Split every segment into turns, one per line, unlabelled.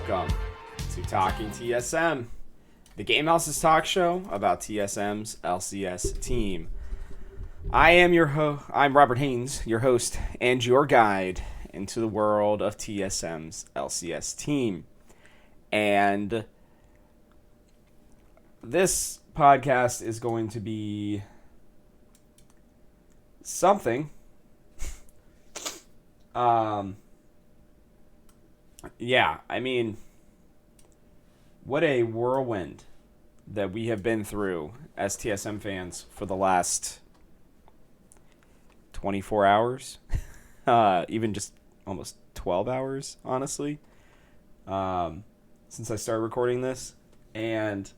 Welcome to Talking TSM, the Game House's talk show about TSM's LCS team. I'm Robert Haynes, your host and your guide into the world of TSM's LCS team. And this podcast is going to be something. Yeah, I mean, what a whirlwind that we have been through as TSM fans for the last 24 hours, even just almost 12 hours, honestly, since I started recording this. And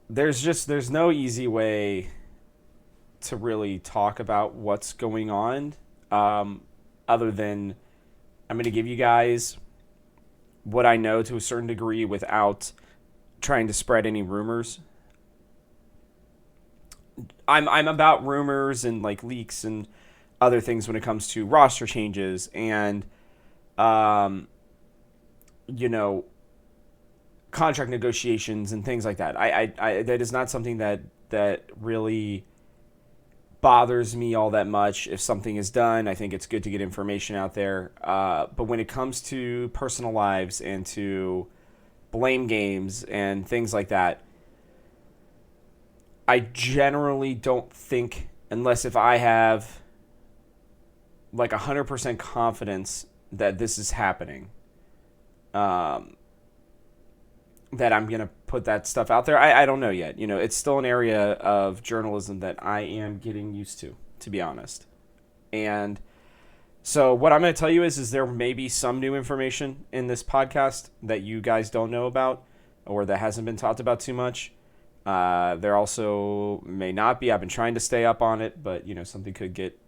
there's no easy way to really talk about what's going on, other than I'm going to give you guys what I know to a certain degree without trying to spread any rumors. I'm about rumors and like leaks and other things when it comes to roster changes and contract negotiations and things like that. I that is not something that really bothers me all that much. If something is done, I think it's good to get information out there. But when it comes to personal lives and to blame games and things like that, I generally don't think, unless if I have like 100% confidence that this is happening, that I'm going to put that stuff out there. I don't know yet. It's still an area of journalism that I am getting used to be honest. And so what I'm going to tell you is there may be some new information in this podcast that you guys don't know about or that hasn't been talked about too much. There also may not be. I've been trying to stay up on it, but, something could get,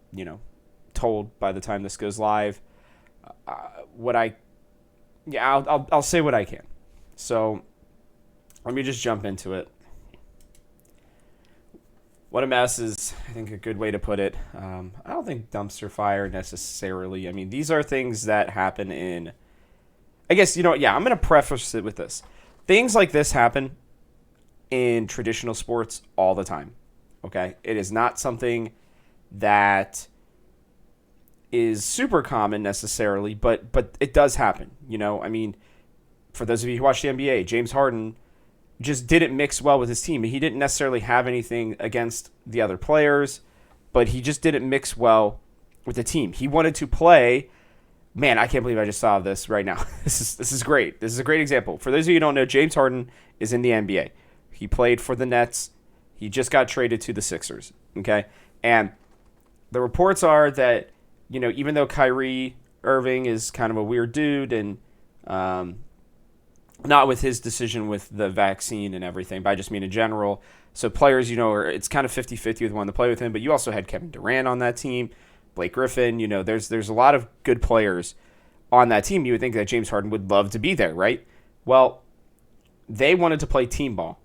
told by the time this goes live. I'll say what I can. So let me just jump into it. What a mess is, I think, a good way to put it. I don't think dumpster fire necessarily. I mean, these are things that happen in, I guess, I'm going to preface it with this. Things like this happen in traditional sports all the time, okay? It is not something that is super common necessarily, but it does happen, I mean, for those of you who watch the NBA, James Harden just didn't mix well with his team. He didn't necessarily have anything against the other players, but he just didn't mix well with the team. He wanted to play. Man, I can't believe I just saw this right now. This is great. This is a great example. For those of you who don't know, James Harden is in the NBA. He played for the Nets. He just got traded to the Sixers. Okay, and the reports are that even though Kyrie Irving is kind of a weird dude and not with his decision with the vaccine and everything, but I just mean in general. So players, it's kind of 50-50 with wanting to play with him, but you also had Kevin Durant on that team, Blake Griffin, there's a lot of good players on that team. You would think that James Harden would love to be there, right? Well, they wanted to play team ball.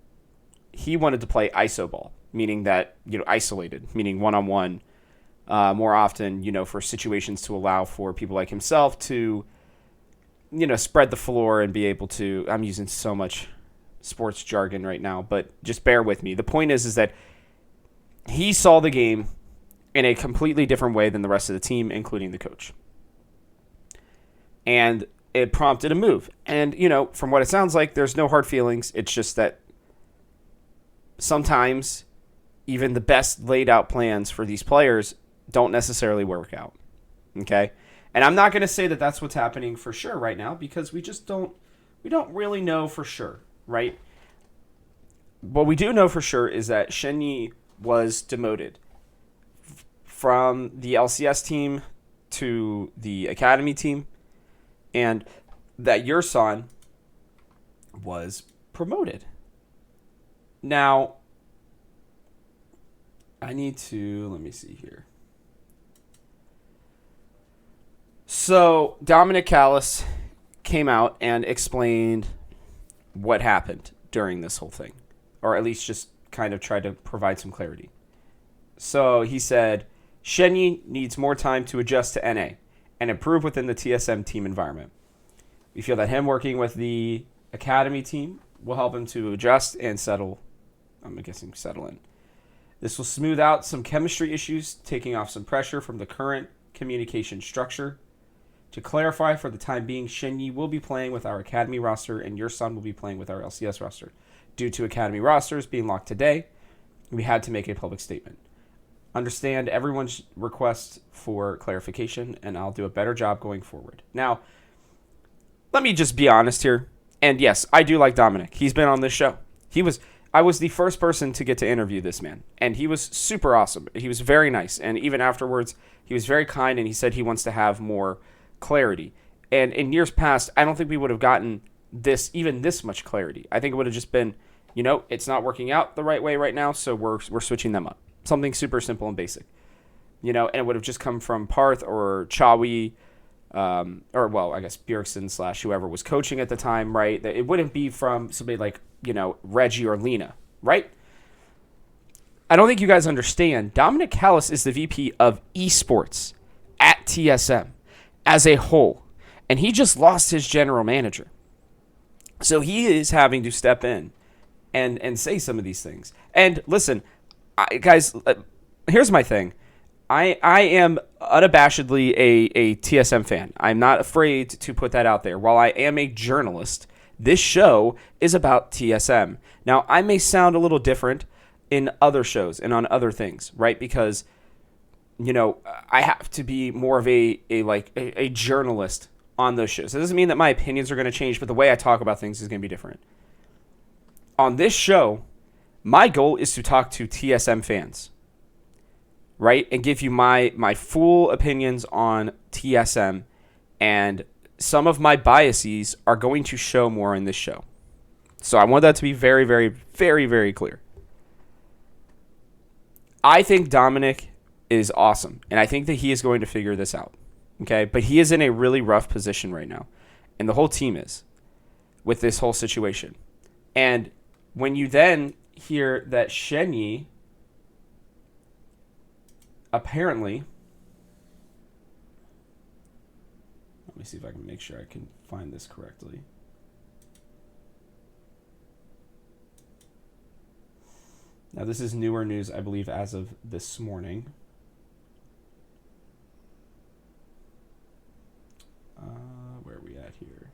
He wanted to play iso ball, meaning that, isolated, meaning one-on-one more often, for situations to allow for people like himself to spread the floor and be able to, I'm using so much sports jargon right now, but just bear with me. The point is that he saw the game in a completely different way than the rest of the team, including the coach. And it prompted a move. And, from what it sounds like, there's no hard feelings. It's just that sometimes even the best laid out plans for these players don't necessarily work out. Okay? And I'm not going to say that that's what's happening for sure right now because we don't really know for sure, right? What we do know for sure is that Shenyi was demoted from the LCS team to the Academy team and that Yurson was promoted. Now, let me see here. So Dominic Callis came out and explained what happened during this whole thing, or at least just kind of tried to provide some clarity. So he said, Shenyi needs more time to adjust to NA and improve within the TSM team environment. We feel that him working with the academy team will help him to adjust and settle. I'm guessing settle in. This will smooth out some chemistry issues, taking off some pressure from the current communication structure. To clarify, for the time being, Shenyi will be playing with our academy roster and your son will be playing with our LCS roster. Due to academy rosters being locked today, we had to make a public statement. Understand everyone's request for clarification, and I'll do a better job going forward. Now, let me just be honest here. And yes, I do like Dominic. He's been on this show. I was the first person to get to interview this man, and he was super awesome. He was very nice, and even afterwards, he was very kind, and he said he wants to have more clarity. And in years past, I don't think we would have gotten this much clarity. I think it would have just been, it's not working out the right way right now, so we're switching them up. Something super simple and basic. And it would have just come from Parth or Chawi, I guess Bjergsen / whoever was coaching at the time, right? It wouldn't be from somebody like, Reggie or Lena, right? I don't think you guys understand. Dominic Callis is the VP of esports at TSM as a whole, and he just lost his general manager. So he is having to step in and say some of these things. And listen, guys, here's my thing. I am unabashedly a TSM fan. I'm not afraid to put that out there. While I am a journalist, this show is about TSM. Now, I may sound a little different in other shows and on other things, right? Because, I have to be more of a journalist on those shows. It doesn't mean that my opinions are going to change, but the way I talk about things is going to be different. On this show, my goal is to talk to TSM fans, right? And give you my full opinions on TSM, and some of my biases are going to show more in this show. So I want that to be very, very, very, very clear. I think Dominic is awesome, and I think that he is going to figure this out, okay? But he is in a really rough position right now, and the whole team is, with this whole situation. And when you then hear that Shenyi apparently, let me see if I can make sure I can find this correctly. Now, this is newer news, I believe, as of this morning. Where are we at here?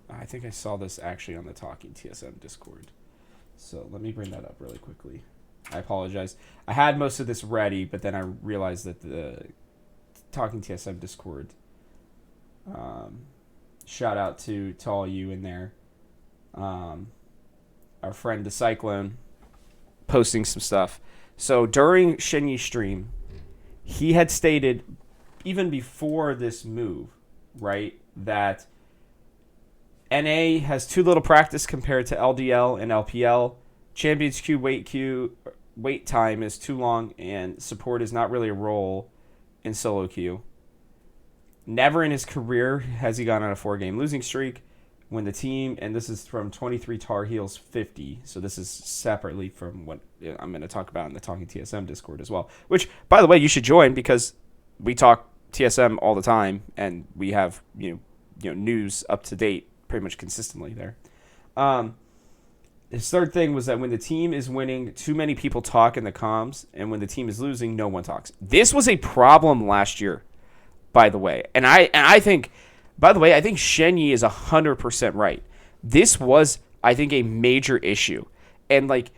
I think I saw this actually on the Talking TSM Discord. So let me bring that up really quickly. I apologize. I had most of this ready, but then I realized that the Talking TSM Discord, shout out to all you in there. Our friend the Cyclone posting some stuff. So during Shenyi's stream, he had stated, even before this move, right, that NA has too little practice compared to LDL and LPL. Champions queue wait time is too long, and support is not really a role in solo queue. Never in his career has he gone on a 4-game losing streak. When the team, and this is from 23 Tar Heels 50, so this is separately from what I'm going to talk about in the Talking TSM Discord as well, which, by the way, you should join because we talk TSM all the time, and we have news up to date pretty much consistently there. His third thing was that when the team is winning, too many people talk in the comms, and when the team is losing, no one talks. This was a problem last year, by the way, and I think. By the way, I think Shenyi is 100% right. This was, I think, a major issue. And,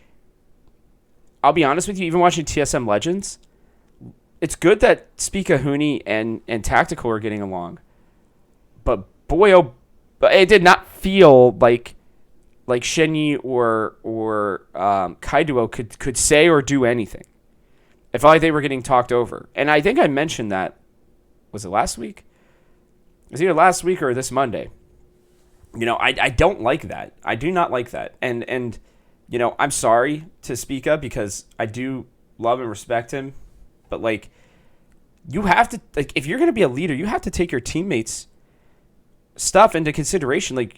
I'll be honest with you, even watching TSM Legends, it's good that Spica Huni and Tactical are getting along. But, boy, it did not feel like Shenyi or Kaiduo could say or do anything. It felt like they were getting talked over. And I think I mentioned that, was it last week? It was either last week or this Monday. I don't like that. I do not like that. And I'm sorry to Spica because I do love and respect him. But, you have to, if you're going to be a leader, you have to take your teammates' stuff into consideration.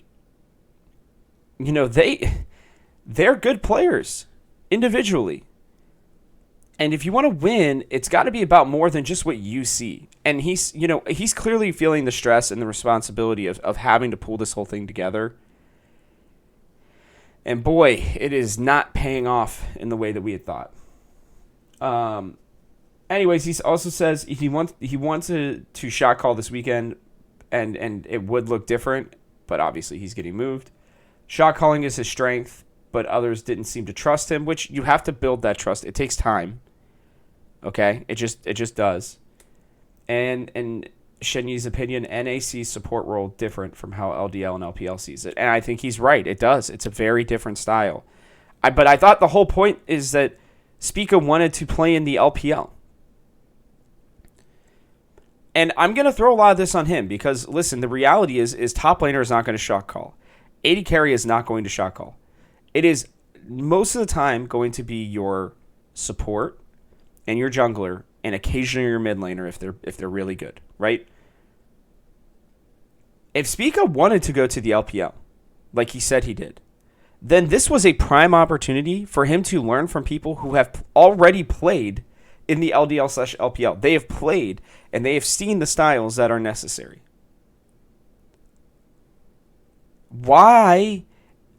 They're good players individually. And if you want to win, it's got to be about more than just what you see. And he's clearly feeling the stress and the responsibility of having to pull this whole thing together. And boy, it is not paying off in the way that we had thought. Anyways, he also says he wants to shot call this weekend, and it would look different, but obviously he's getting moved. Shot calling is his strength, but others didn't seem to trust him, which you have to build that trust. It takes time. Okay? It just does. And Shenyi's opinion, NAC's support role different from how LDL and LPL sees it. And I think he's right. It does. It's a very different style. But I thought the whole point is that Spica wanted to play in the LPL. And I'm going to throw a lot of this on him because, listen, the reality is top laner is not going to shot call. AD carry is not going to shot call. It is most of the time going to be your support and your jungler and occasionally your mid laner if they're really good, right? If Spica wanted to go to the LPL, like he said he did, then this was a prime opportunity for him to learn from people who have already played in the LDL/LPL. They have played and they have seen the styles that are necessary. Why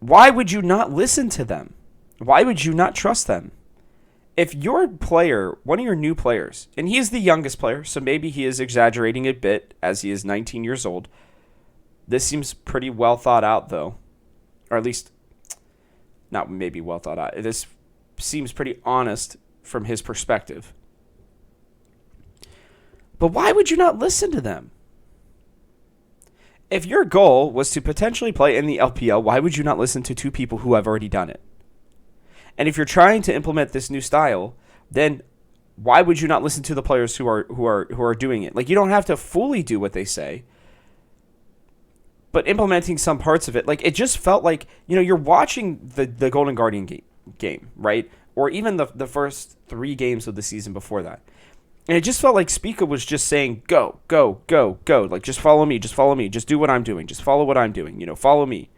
would you not listen to them? Why would you not trust them? If your player, one of your new players, and he is the youngest player, so maybe he is exaggerating a bit as he is 19 years old. This seems pretty well thought out, though. Or at least, not maybe well thought out. This seems pretty honest from his perspective. But why would you not listen to them? If your goal was to potentially play in the LPL, why would you not listen to two people who have already done it? And if you're trying to implement this new style, then why would you not listen to the players who are doing it? Like, you don't have to fully do what they say, but implementing some parts of it. Like, it just felt like, you're watching the Golden Guardian game, right? Or even the first 3 games of the season before that. And it just felt like Spica was just saying, go, go, go, go. Like, just follow me, just follow me. Just do what I'm doing. Just follow what I'm doing. Follow me.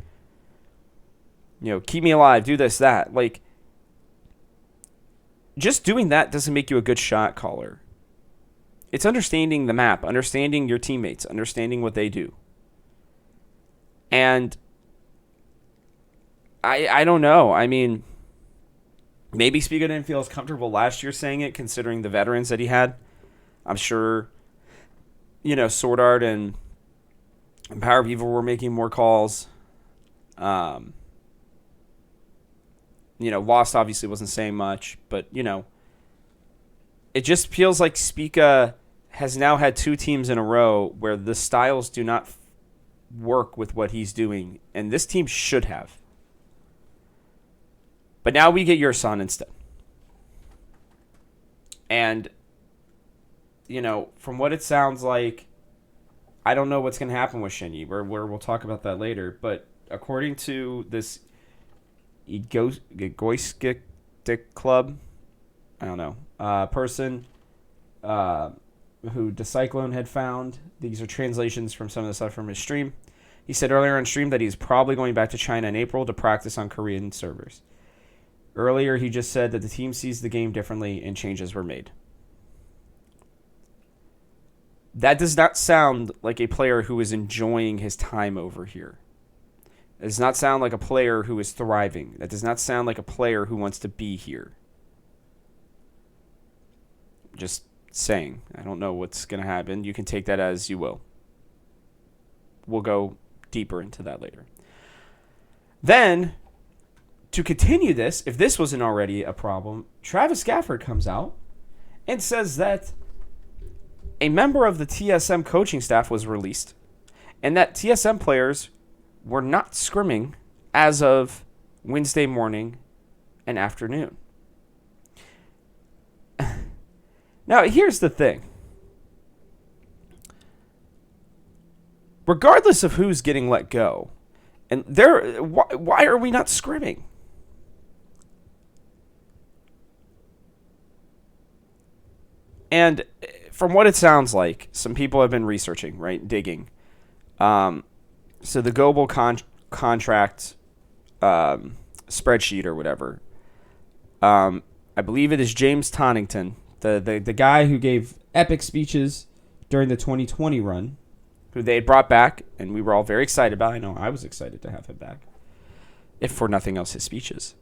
Keep me alive. Do this, that. Like, just doing that doesn't make you a good shot caller. It's understanding the map, understanding your teammates, understanding what they do. And I don't know. I mean, maybe Spica didn't feel as comfortable last year saying it, considering the veterans that he had. I'm sure, Sword Art and Power of Evil were making more calls. Lost obviously wasn't saying much, but, it just feels like Spica has now had 2 teams in a row where the styles do not work with what he's doing, and this team should have. But now we get your son instead. And, from what it sounds like, I don't know what's going to happen with Shenyi. Where we'll talk about that later. But according to this egoistic club, I don't know, person who DeCyclone had found, these are translations from some of the stuff from his stream. He said earlier on stream that he's probably going back to China in April to practice on Korean servers. Earlier, he just said that the team sees the game differently and changes were made. That does not sound like a player who is enjoying his time over here. It does not sound like a player who is thriving. That does not sound like a player who wants to be here. Just saying. I don't know what's going to happen. You can take that as you will. We'll go deeper into that later. Then, to continue this, if this wasn't already a problem, Travis Gafford comes out and says that a member of the TSM coaching staff was released and that TSM players were not scrimming as of Wednesday morning and afternoon. Now, here's the thing. Regardless of who's getting let go, and why are we not scrimming? And from what it sounds like, some people have been researching, right, digging. So the global contract spreadsheet or whatever I believe it is James Tonington, the guy who gave epic speeches during the 2020 run, who they had brought back, and we were all very excited about. I know I was excited to have him back, if for nothing else, his speeches,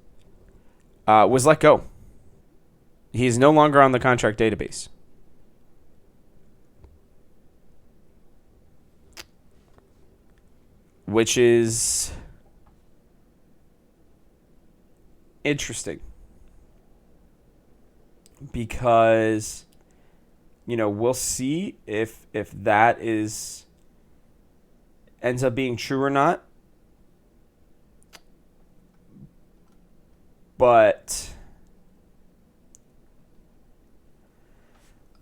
was let go. He is no longer on the contract database. Which is interesting. Because, we'll see if that ends up being true or not. But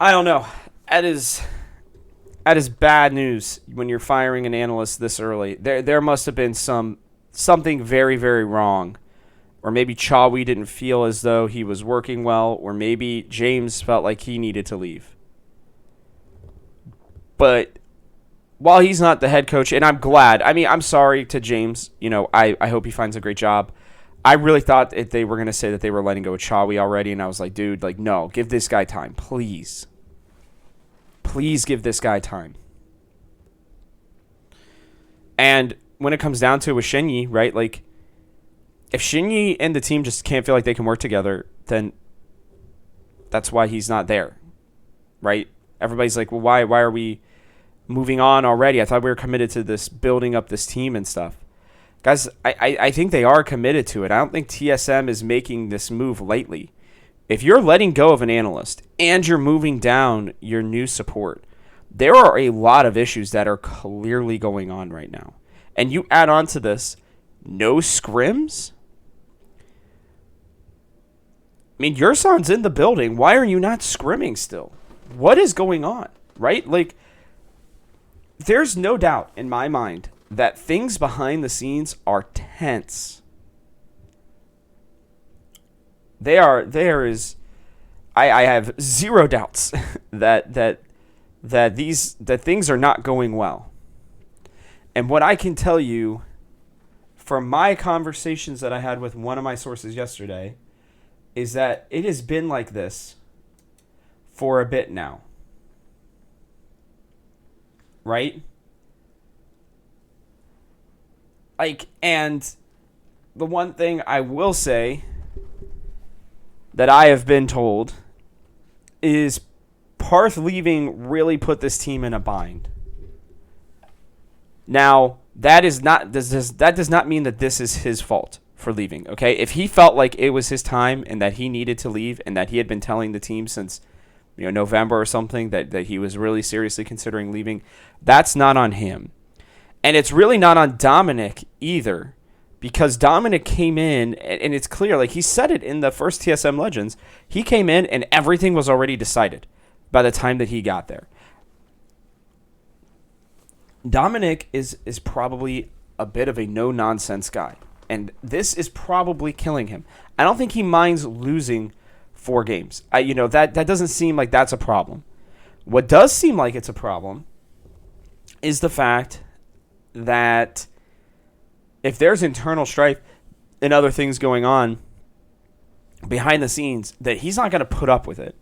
I don't know. That is bad news when you're firing an analyst this early. There must have been something very, very wrong. Or maybe Chawi didn't feel as though he was working well, or maybe James felt like he needed to leave. But while he's not the head coach, and I'm glad. I mean, I'm sorry to James. I hope he finds a great job. I really thought that they were going to say that they were letting go of Chawi already, and I was like, dude, no, give this guy time, please. Please give this guy time. And when it comes down to it with Shenyi, right, if Shenyi and the team just can't feel like they can work together, then that's why he's not there, right? Everybody's like, well, why are we moving on already? I thought we were committed to this, building up this team and stuff. Guys, I think they are committed to it. I don't think TSM is making this move lightly. If you're letting go of an analyst and you're moving down your new support, there are a lot of issues that are clearly going on right now. And you add on to this, no scrims? I mean, your son's in the building. Why are you not scrimming still? What is going on, right? There's no doubt in my mind that things behind the scenes are tense. There is, I have zero doubts that things are not going well. And what I can tell you from my conversations that I had with one of my sources yesterday is that it has been like this for a bit now. Right? And the one thing I will say that I have been told is Parth leaving really put this team in a bind. Now, that does not mean that this is his fault for leaving, okay? If he felt like it was his time and that he needed to leave and that he had been telling the team since November or something that he was really seriously considering leaving, that's not on him. And it's really not on Dominic either, because Dominic came in, and it's clear, he said it in the first TSM Legends, he came in and everything was already decided by the time that he got there. Dominic is probably a bit of a no-nonsense guy, and this is probably killing him. I don't think he minds losing 4 games. That doesn't seem like that's a problem. What does seem like it's a problem is the fact that if there's internal strife and other things going on behind the scenes, that he's not going to put up with it.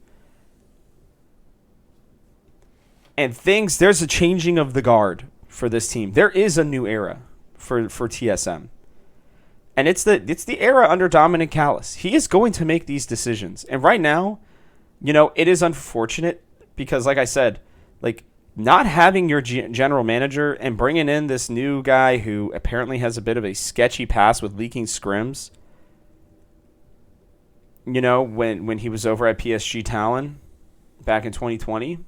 And there's a changing of the guard for this team. There is a new era for TSM. And it's the era under Dominic Callis. He is going to make these decisions. And right now, it is unfortunate because, like I said, not having your general manager and bringing in this new guy who apparently has a bit of a sketchy past with leaking scrims, when he was over at PSG Talon back in 2020,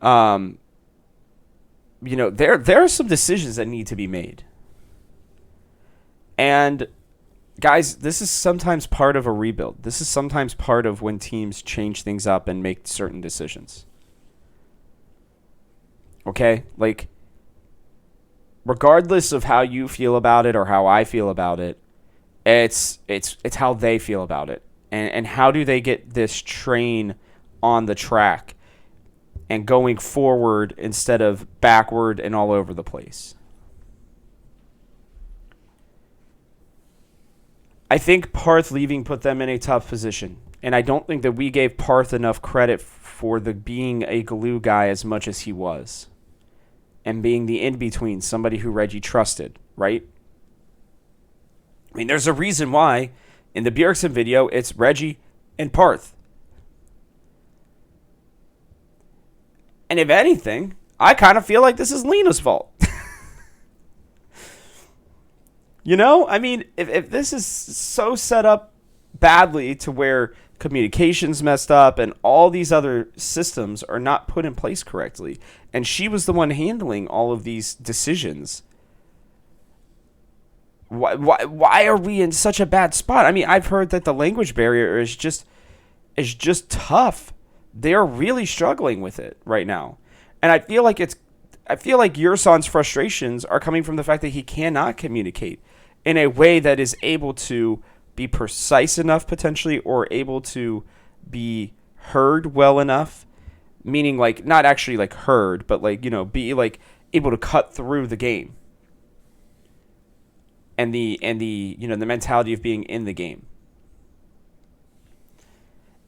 there are some decisions that need to be made. And guys, this is sometimes part of a rebuild. This is sometimes part of when teams change things up and make certain decisions. Okay? Regardless of how you feel about it or how I feel about it, it's how they feel about it. And how do they get this train on the track and going forward instead of backward and all over the place? I think Parth leaving put them in a tough position. And I don't think that we gave Parth enough credit for the being a glue guy as much as he was. And being the in-between, somebody who Reggie trusted, right? I mean, there's a reason why in the Bjergsen video, it's Reggie and Parth. And if anything, I kind of feel like this is Lena's fault. You know? I mean, if this is so set up badly to where communication's messed up and all these other systems are not put in place correctly, and she was the one handling all of these decisions, why are we in such a bad spot? I mean, I've heard that the language barrier is just tough. They're really struggling with it right now. And I feel like Yurson's frustrations are coming from the fact that he cannot communicate in a way that is able to be precise enough potentially, or able to be heard well enough, meaning like not actually like heard, but like, you know, be like able to cut through the game. And the you know, the mentality of being in the game.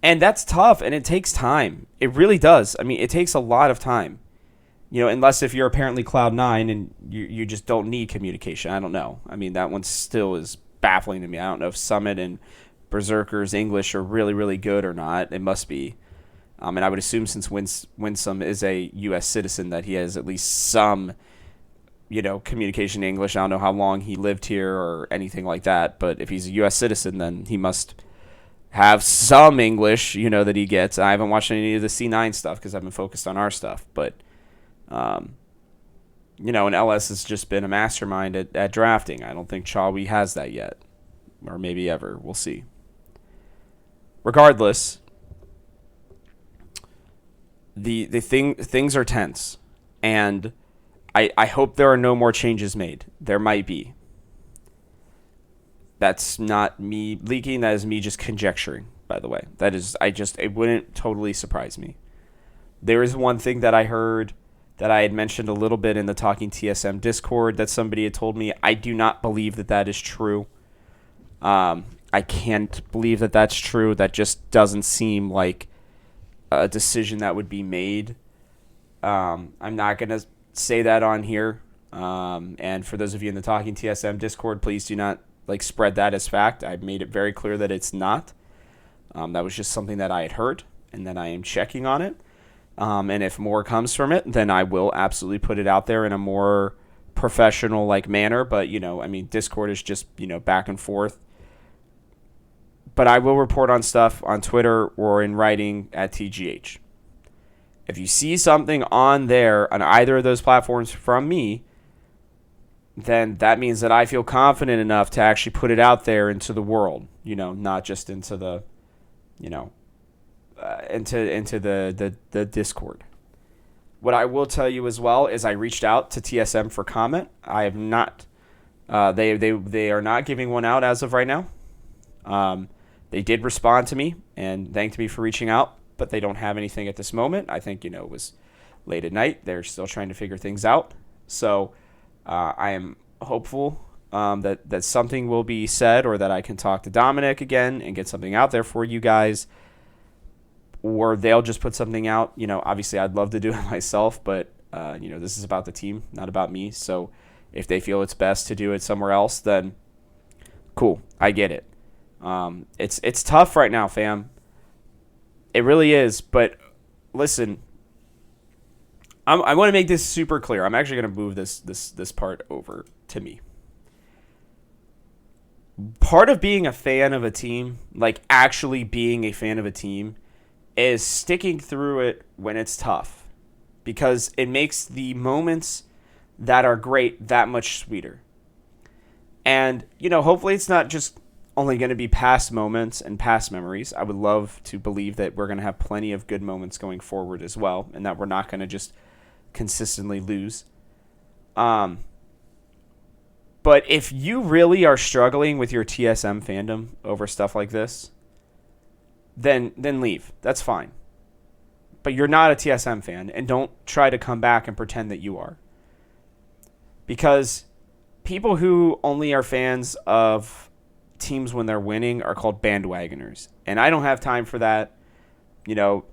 And that's tough, and it takes time. It really does. I mean, it takes a lot of time. You know, unless if you're apparently Cloud9 and you just don't need communication. I don't know. I mean, that one still is baffling to me. I don't know if Summit and Berserker's English are really, really good or not. It must be. And I would assume since Winsome is a U.S. citizen that he has at least some, you know, communication in English. I don't know how long he lived here or anything like that. But if he's a U.S. citizen, then he must have some English, you know, that he gets. I haven't watched any of the C9 stuff because I've been focused on our stuff. But, you know, and LS has just been a mastermind at drafting. I don't think Chawi has that yet. Or maybe ever. We'll see. Regardless, things are tense. And I hope there are no more changes made. There might be. That's not me leaking. That is me just conjecturing, by the way. It wouldn't totally surprise me. There is one thing that I heard that I had mentioned a little bit in the Talking TSM Discord that somebody had told me. I do not believe that is true. I can't believe that that's true. That just doesn't seem like a decision that would be made. I'm not going to say that on here. And for those of you in the Talking TSM Discord, please do not spread that as fact. I've made it very clear that it's not. That was just something that I had heard, and then I am checking on it. And if more comes from it, then I will absolutely put it out there in a more professional manner. But, Discord is just, back and forth. But I will report on stuff on Twitter or in writing at TGH. If you see something on there, on either of those platforms from me, then that means that I feel confident enough to actually put it out there into the world, not just into the, into the Discord. What I will tell you as well is I reached out to TSM for comment. I have not, they are not giving one out as of right now. They did respond to me and thanked me for reaching out, but they don't have anything at this moment. I think, it was late at night. They're still trying to figure things out. So I am hopeful that something will be said, or that I can talk to Dominic again and get something out there for you guys, or they'll just put something out. Obviously I'd love to do it myself, but this is about the team, not about me. So if they feel it's best to do it somewhere else, then cool. I get it. It's tough right now, fam. It really is. But listen, I want to make this super clear. I'm actually going to move this part over to me. Part of being a fan of a team, actually being a fan of a team, is sticking through it when it's tough, because it makes the moments that are great that much sweeter. And, hopefully it's not just only going to be past moments and past memories. I would love to believe that we're going to have plenty of good moments going forward as well, and that we're not going to just consistently lose. But if you really are struggling with your TSM fandom over stuff like this, then leave. That's fine. But you're not a TSM fan, and don't try to come back and pretend that you are. Because people who only are fans of teams when they're winning are called bandwagoners. And I don't have time for that.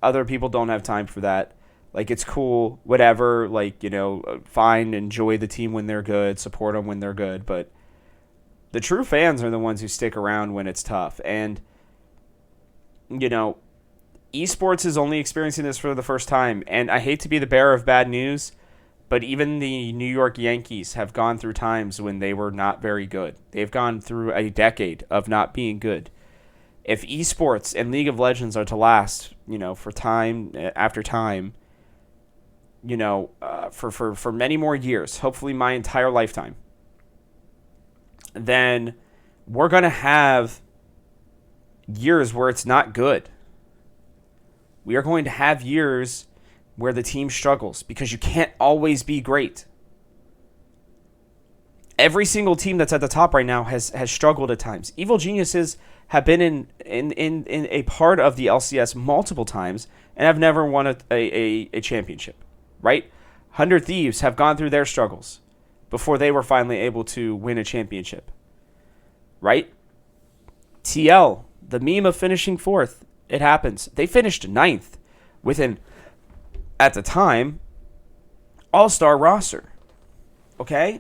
Other people don't have time for that. Like, it's cool, whatever. Like, fine, enjoy the team when they're good, support them when they're good. But the true fans are the ones who stick around when it's tough. And, esports is only experiencing this for the first time. And I hate to be the bearer of bad news, but even the New York Yankees have gone through times when they were not very good. They've gone through a decade of not being good. If esports and League of Legends are to last, for time after time, for many more years, hopefully my entire lifetime, then we're going to have years where it's not good. We are going to have years where the team struggles because you can't always be great. Every single team that's at the top right now has struggled at times. Evil Geniuses have been in a part of the LCS multiple times and have never won a championship, right? 100 Thieves have gone through their struggles before they were finally able to win a championship, right? TL, the meme of finishing fourth, it happens. They finished ninth within, at the time, all-star roster. Okay?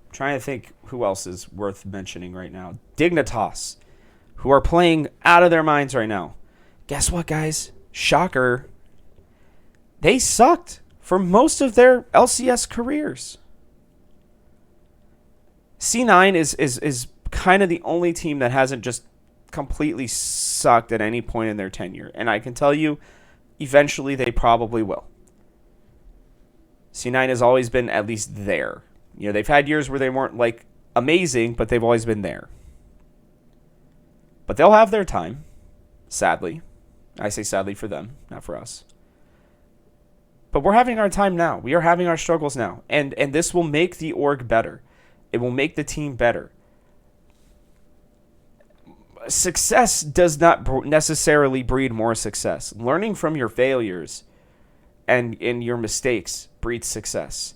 I'm trying to think who else is worth mentioning right now. Dignitas, who are playing out of their minds right now. Guess what, guys? Shocker. They sucked for most of their LCS careers. C9 is kind of the only team that hasn't just completely sucked at any point in their tenure. And I can tell you, eventually they probably will. C9 has always been at least there. They've had years where they weren't, like, amazing, but they've always been there. But they'll have their time, sadly. I say sadly for them, not for us. But we're having our time now. We are having our struggles now. And this will make the org better. It will make the team better. Success does not necessarily breed more success. Learning from your failures and your mistakes breeds success.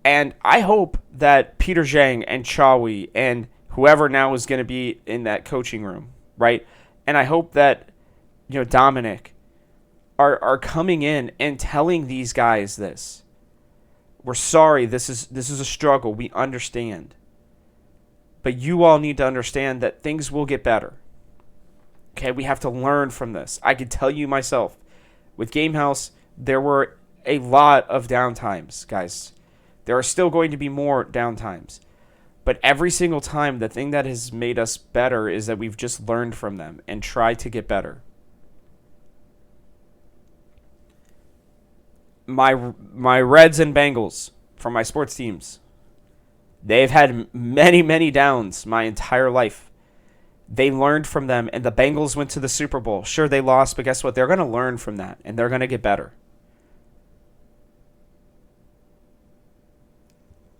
And I hope that Peter Zhang and Chawi and whoever now is going to be in that coaching room, right? And I hope that, Dominic are coming in and telling these guys this. We're sorry, this is a struggle. We understand. But you all need to understand that things will get better. Okay, we have to learn from this. I can tell you myself, with Gamehouse, there were a lot of downtimes, guys. There are still going to be more downtimes. But every single time, the thing that has made us better is that we've just learned from them and tried to get better. My Reds and Bengals from my sports teams, they've had many, many downs my entire life. They learned from them, and the Bengals went to the Super Bowl. Sure, they lost, but guess what? They're going to learn from that, and they're going to get better.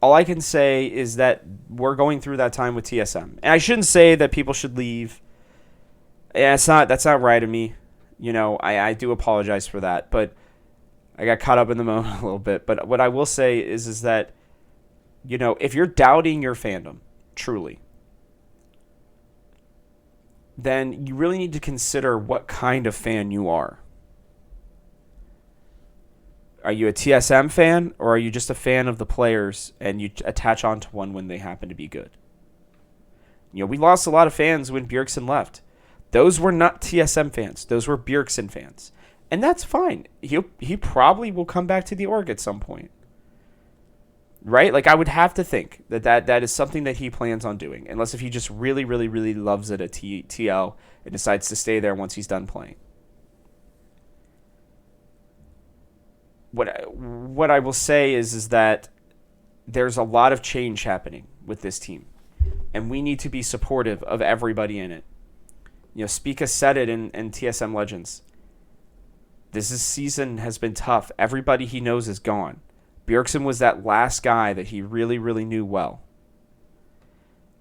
All I can say is that we're going through that time with TSM. And I shouldn't say that people should leave. Yeah, that's not right of me. I do apologize for that, but I got caught up in the moment a little bit. But what I will say is that, if you're doubting your fandom, truly, then you really need to consider what kind of fan you are. Are you a TSM fan, or are you just a fan of the players and you attach onto one when they happen to be good? We lost a lot of fans when Bjergsen left. Those were not TSM fans. Those were Bjergsen fans. And that's fine. He probably will come back to the org at some point. Right? Like, I would have to think that is something that he plans on doing. Unless if he just really, really, really loves it at TL and decides to stay there once he's done playing. What I will say is that there's a lot of change happening with this team. And we need to be supportive of everybody in it. Spica said it in TSM Legends. This season has been tough. Everybody he knows is gone. Bjergsen was that last guy that he really, really knew well.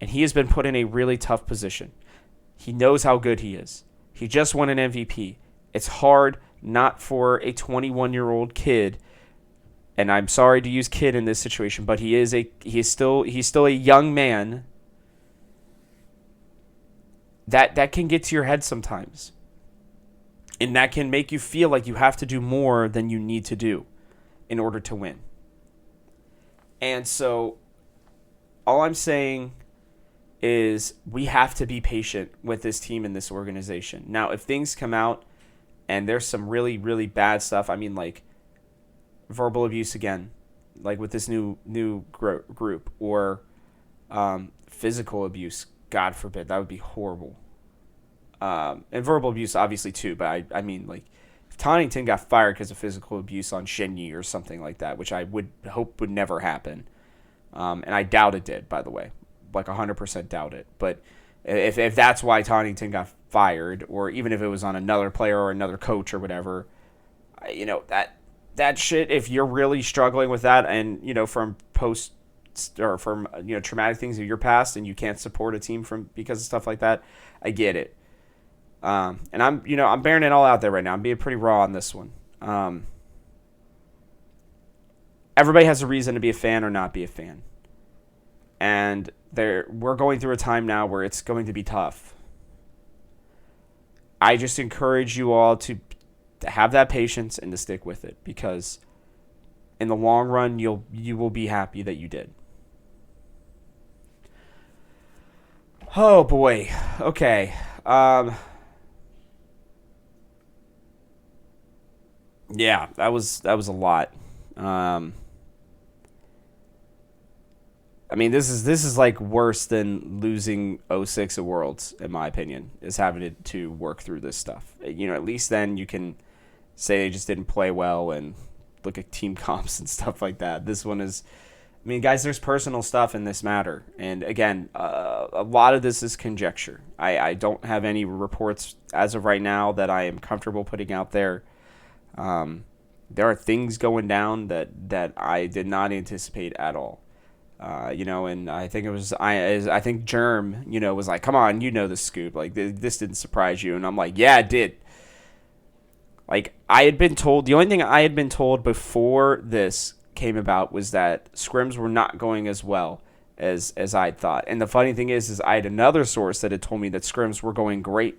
And he has been put in a really tough position. He knows how good he is. He just won an MVP. It's hard not for a 21-year-old kid, and I'm sorry to use kid in this situation, but he's still a young man that can get to your head sometimes. And that can make you feel like you have to do more than you need to do in order to win. And so all I'm saying is we have to be patient with this team and this organization. Now, if things come out and there's some really, really bad stuff, I mean, like verbal abuse again, like with this new group, or physical abuse, God forbid, that would be horrible. And verbal abuse, obviously, too, but I mean, like, if Tonington got fired because of physical abuse on Shenyi or something like that, which I would hope would never happen, and I doubt it did, by the way, like 100% doubt it, but if that's why Tonington got fired, or even if it was on another player or another coach or whatever, that shit, if you're really struggling with that and, from post or from, traumatic things of your past and you can't support a team because of stuff like that, I get it. And I'm bearing it all out there right now. I'm being pretty raw on this one. Everybody has a reason to be a fan or not be a fan. And we're going through a time now where it's going to be tough. I just encourage you all to have that patience and to stick with it, because in the long run, you will be happy that you did. Oh boy. Okay. Yeah, that was a lot. I mean, this is like worse than losing 06 at Worlds, in my opinion, is having to work through this stuff. At least then you can say they just didn't play well and look at team comps and stuff like that. This one is, I mean, guys, there's personal stuff in this matter. And again, a lot of this is conjecture. I don't have any reports as of right now that I am comfortable putting out there. There are things going down that I did not anticipate at all. And I think I think Germ, was like, come on, the scoop. Like, this didn't surprise you. And I'm like, yeah, it did. Like, I had been told, the only thing I had been told before this came about was that scrims were not going as well as I thought. And the funny thing is I had another source that had told me that scrims were going great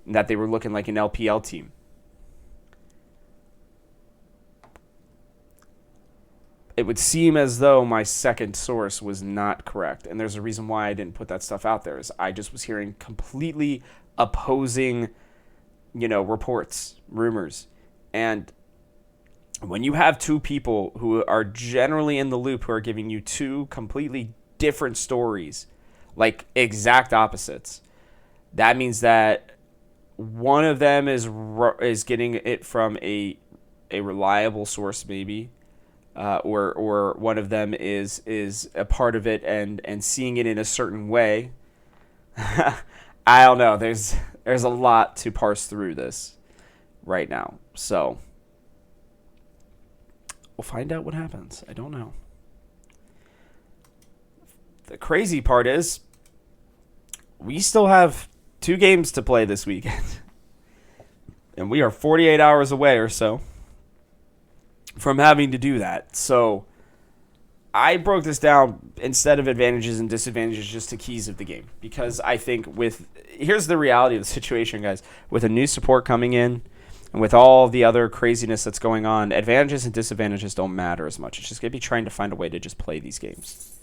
and that they were looking like an LPL team. It would seem as though my second source was not correct. And there's a reason why I didn't put that stuff out there, is I just was hearing completely opposing, reports, rumors. And when you have two people who are generally in the loop who are giving you two completely different stories, like exact opposites, that means that one of them is getting it from a reliable source, maybe, or one of them is a part of it and seeing it in a certain way. I don't know. There's a lot to parse through this right now. So we'll find out what happens. I don't know. The crazy part is we still have 2 games to play this weekend. And we are 48 hours away or so from having to do that. So I broke this down instead of advantages and disadvantages just to keys of the game, because I think here's the reality of the situation, guys. With a new support coming in and with all the other craziness that's going on, advantages and disadvantages don't matter as much. It's just going to be trying to find a way to just play these games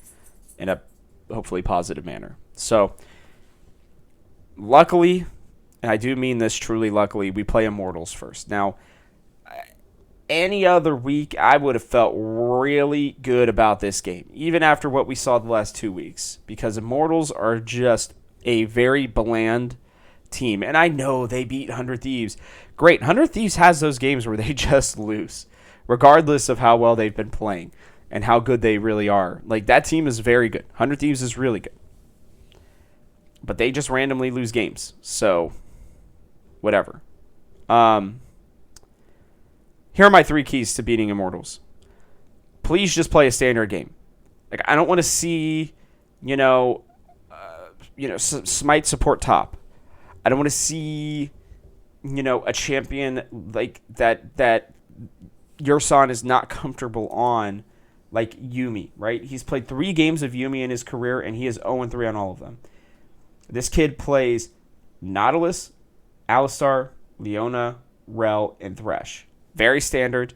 in a hopefully positive manner. So luckily, and I do mean this truly luckily, we play Immortals first. Now, any other week, I would have felt really good about this game, even after what we saw the last 2 weeks, because Immortals are just a very bland team. And I know they beat 100 Thieves. Great. 100 Thieves has those games where they just lose, regardless of how well they've been playing and how good they really are. Like, that team is very good. 100 Thieves is really good. But they just randomly lose games. So, whatever. Here are my 3 keys to beating Immortals. Please just play a standard game. Like, I don't want to see, Smite support top. I don't want to see, a champion like that Yurson is not comfortable on, like Yuumi, right? He's played 3 games of Yuumi in his career, and he is 0-3 on all of them. This kid plays Nautilus, Alistar, Leona, Rel, and Thresh. Very standard.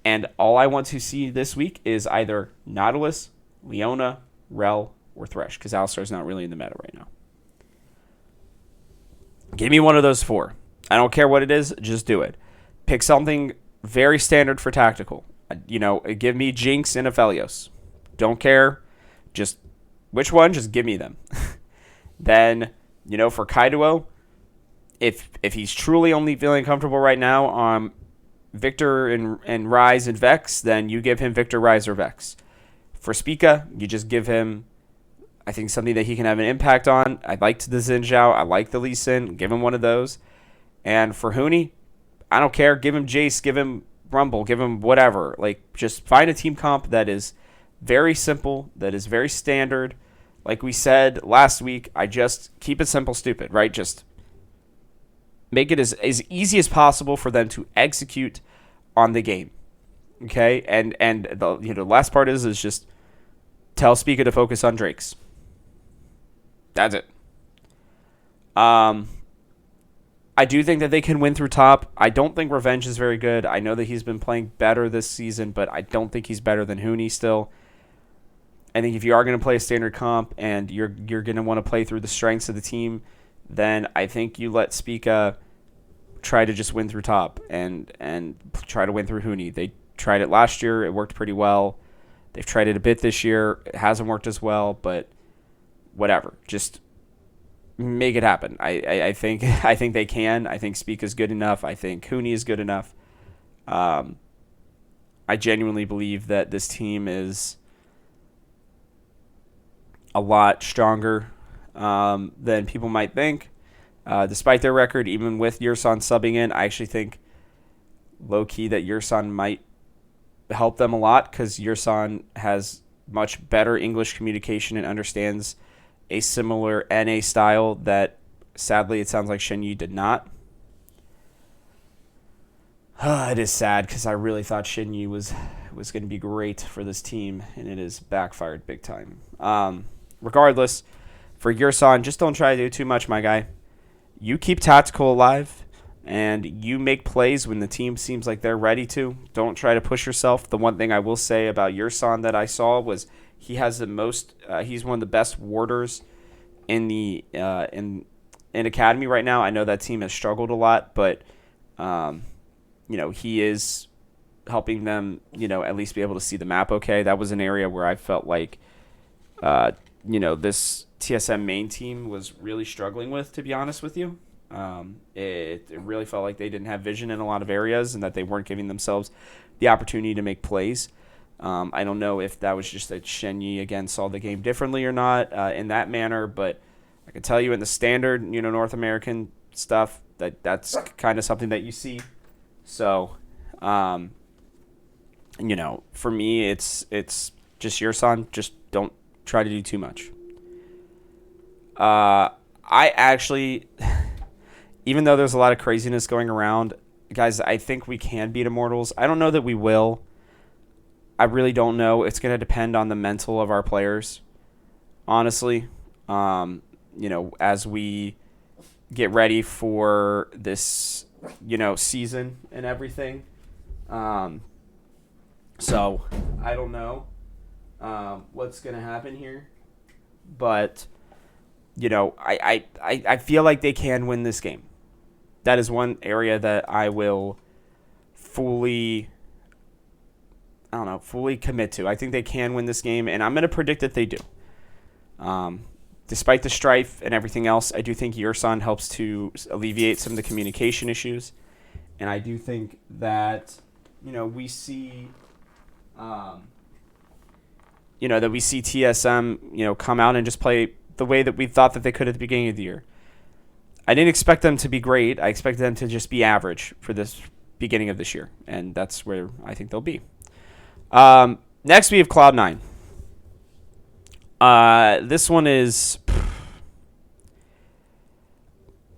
And all I want to see this week is either Nautilus, Leona, Rel, or Thresh, because Alistar's not really in the meta right now. Give me one of those 4. I don't care what it is, just do it. Pick something very standard for tactical. Give me Jinx and Aphelios. Don't care. Just which one, just give me them. Then, for Kaido, if he's truly only feeling comfortable right now on Victor and Ryze and Vex, then you give him Victor, Ryze, or Vex. For Spica, you just give him, I think, something that he can have an impact on. I liked the Xin Zhao. I like the Lee Sin. Give him one of those. And for Huni, I don't care. Give him Jace. Give him Rumble. Give him whatever. Just find a team comp that is very simple, that is very standard. Like we said last week, I just keep it simple, stupid, right? Just make it as easy as possible for them to execute on the game. Okay? And the last part is just tell Spica to focus on Drakes. That's it. I do think that they can win through top. I don't think Revenge is very good. I know that he's been playing better this season, but I don't think he's better than Huni still. I think if you are going to play a standard comp and you're going to want to play through the strengths of the team, then I think you let Spica try to just win through top and try to win through Huni. They tried it last year. It worked pretty well. They've tried it a bit this year. It hasn't worked as well, but whatever. Just make it happen. I think they can. I think Spica's good enough. I think Huni is good enough. I genuinely believe that this team is a lot stronger than people might think. Despite their record, even with Yursan subbing in, I actually think low-key that Yursan might help them a lot because Yursan has much better English communication and understands a similar NA style that, sadly, it sounds like Shenyi did not. It is sad because I really thought Shenyi was going to be great for this team, and it has backfired big time. Regardless, for Yursan, just don't try to do too much, my guy. You keep tactical alive, and you make plays when the team seems like they're ready to. Don't try to push yourself. The one thing I will say about Yursan that I saw was he has the most. He's one of the best warders in the in academy right now. I know that team has struggled a lot, but he is helping them. At least be able to see the map. Okay, that was an area where I felt like this TSM main team was really struggling with, to be honest with you. It really felt like they didn't have vision in a lot of areas and that they weren't giving themselves the opportunity to make plays. I don't know if that was just that Shenyi, again, saw the game differently or not in that manner, but I can tell you in the standard, North American stuff, that's kind of something that you see. So, for me, it's just Yursan. Just don't try to do too much. I actually, even though there's a lot of craziness going around, guys, I think we can beat Immortals. I don't know that we will. I really don't know. It's going to depend on the mental of our players, honestly. As we get ready for this, season and everything. So I don't know what's going to happen here, but I feel like they can win this game. That is one area that I will fully commit to. I think they can win this game, and I'm going to predict that they do. Despite the strife and everything else, I do think Yursan helps to alleviate some of the communication issues, and I do think that we see TSM come out and just play the way that we thought that they could at the beginning of the year. I didn't expect them to be great. I expected them to just be average for this beginning of this year, and that's where I think they'll be. Next, we have Cloud9. This one is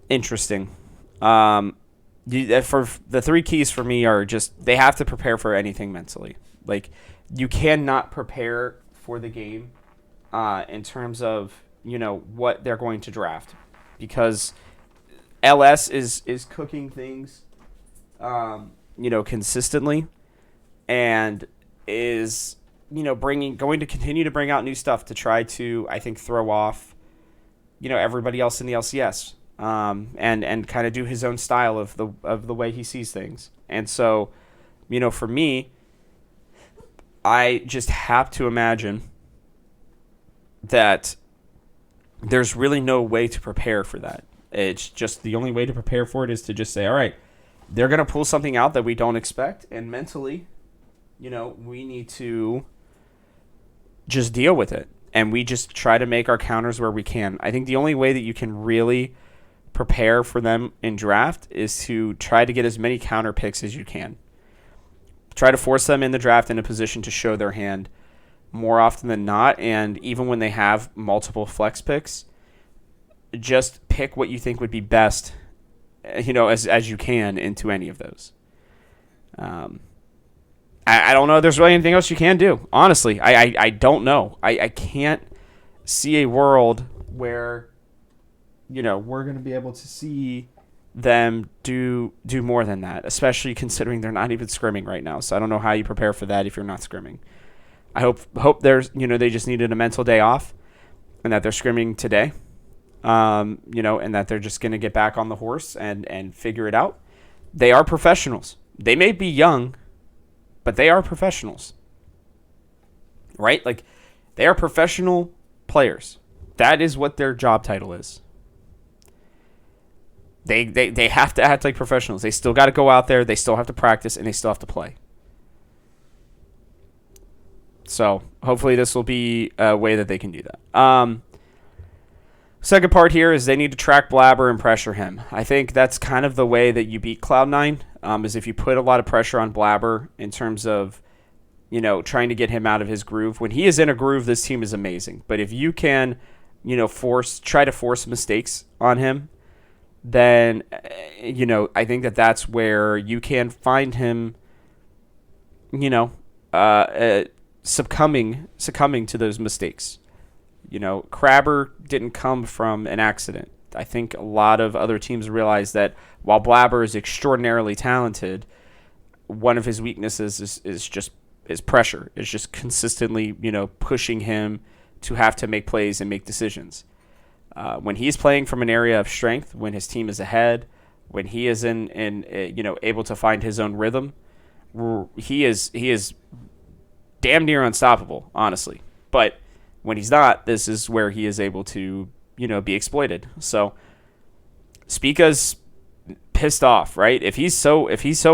interesting. For the 3 keys for me are just they have to prepare for anything mentally. Like, you cannot prepare for the game in terms of what they're going to draft. because LS is cooking things, consistently, and is going to continue to bring out new stuff to try to, I think, throw off everybody else in the LCS, and kind of do his own style of the way he sees things. And so, for me, I just have to imagine that there's really no way to prepare for that. It's just the only way to prepare for it is to just say, all right, they're going to pull something out that we don't expect, and mentally, we need to just deal with it. And we just try to make our counters where we can. I think the only way that you can really prepare for them in draft is to try to get as many counter picks as you can. Try to force them in the draft in a position to show their hand more often than not. And even when they have multiple flex picks, just pick what you think would be best, as you can into any of those. I don't know if there's really anything else you can do. Honestly, I don't know. I can't see a world where, we're going to be able to see them do more than that, especially considering they're not even scrimming right now. So I don't know how you prepare for that if you're not scrimming. I hope there's, they just needed a mental day off and that they're scrimming today, and that they're just going to get back on the horse and figure it out. They are professionals. They may be young, but they are professionals, right? Like, they are professional players. That is what their job title is. They have to act like professionals. They still got to go out there. They still have to practice, and they still have to play. So hopefully this will be a way that they can do that. Second part here is they need to track Blabber and pressure him. I think that's kind of the way that you beat Cloud9, is if you put a lot of pressure on Blabber in terms of, trying to get him out of his groove. When he is in a groove, this team is amazing. But if you can, try to force mistakes on him, then, I think that that's where you can find him, succumbing to those mistakes. Crabber didn't come from an accident. I think a lot of other teams realize that while Blabber is extraordinarily talented, one of his weaknesses is pressure. It's just consistently, pushing him to have to make plays and make decisions. When he's playing from an area of strength, when his team is ahead, when he is able to find his own rhythm, he is damn near unstoppable, honestly. But when he's not, this is where he is able to, be exploited. So Spica's pissed off, right? If he's so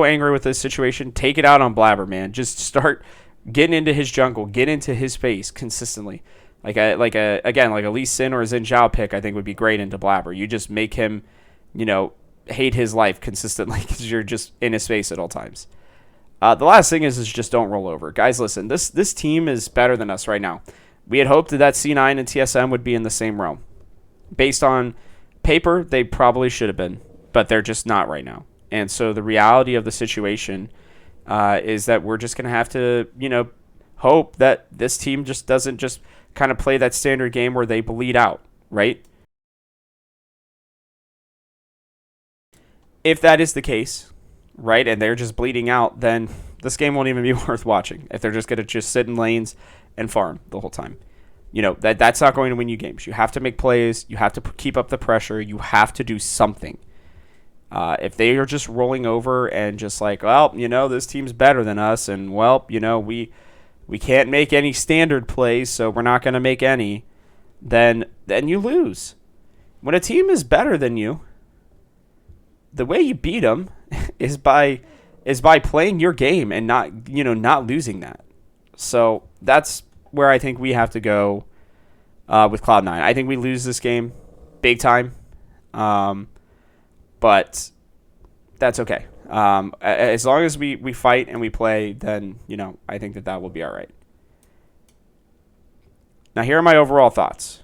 angry with this situation, take it out on Blabber, man. Just start getting into his jungle, get into his space consistently. Like a Lee Sin or a Xin Zhao pick, I think would be great into Blabber. You just make him, hate his life consistently because you're just in his space at all times. The last thing is just don't roll over. Guys, listen, this team is better than us right now. We had hoped that C9 and TSM would be in the same realm. Based on paper, they probably should have been, but they're just not right now. And so the reality of the situation is that we're just going to have to, hope that this team just doesn't just kind of play that standard game where they bleed out, right? If that is the case, right, and they're just bleeding out, then this game won't even be worth watching if they're just going to just sit in lanes and farm the whole time. That's not going to win you games. You have to make plays. You have to keep up the pressure. You have to do something. If they are just rolling over and just like, well, this team's better than us, and, well, we can't make any standard plays, so we're not going to make any, then you lose. When a team is better than you, the way you beat them is by playing your game and not losing that. So that's where I think we have to go with Cloud9. I think we lose this game big time, but that's okay. As long as we fight and we play, then I think that will be all right. Now, here are my overall thoughts.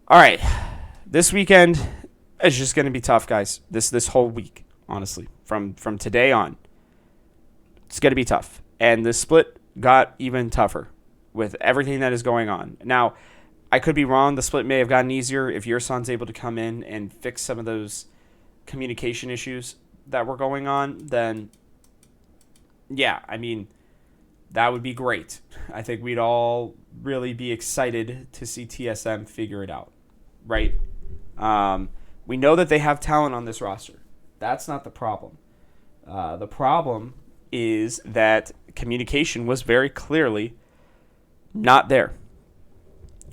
All right. This weekend is just going to be tough, guys. This whole week, honestly, from today on. It's going to be tough. And the split got even tougher with everything that is going on. Now, I could be wrong. The split may have gotten easier if your son's able to come in and fix some of those communication issues that were going on. Then, yeah, I mean, that would be great. I think we'd all really be excited to see TSM figure it out, right? We know that they have talent on this roster. That's not the problem. The problem is that communication was very clearly not there.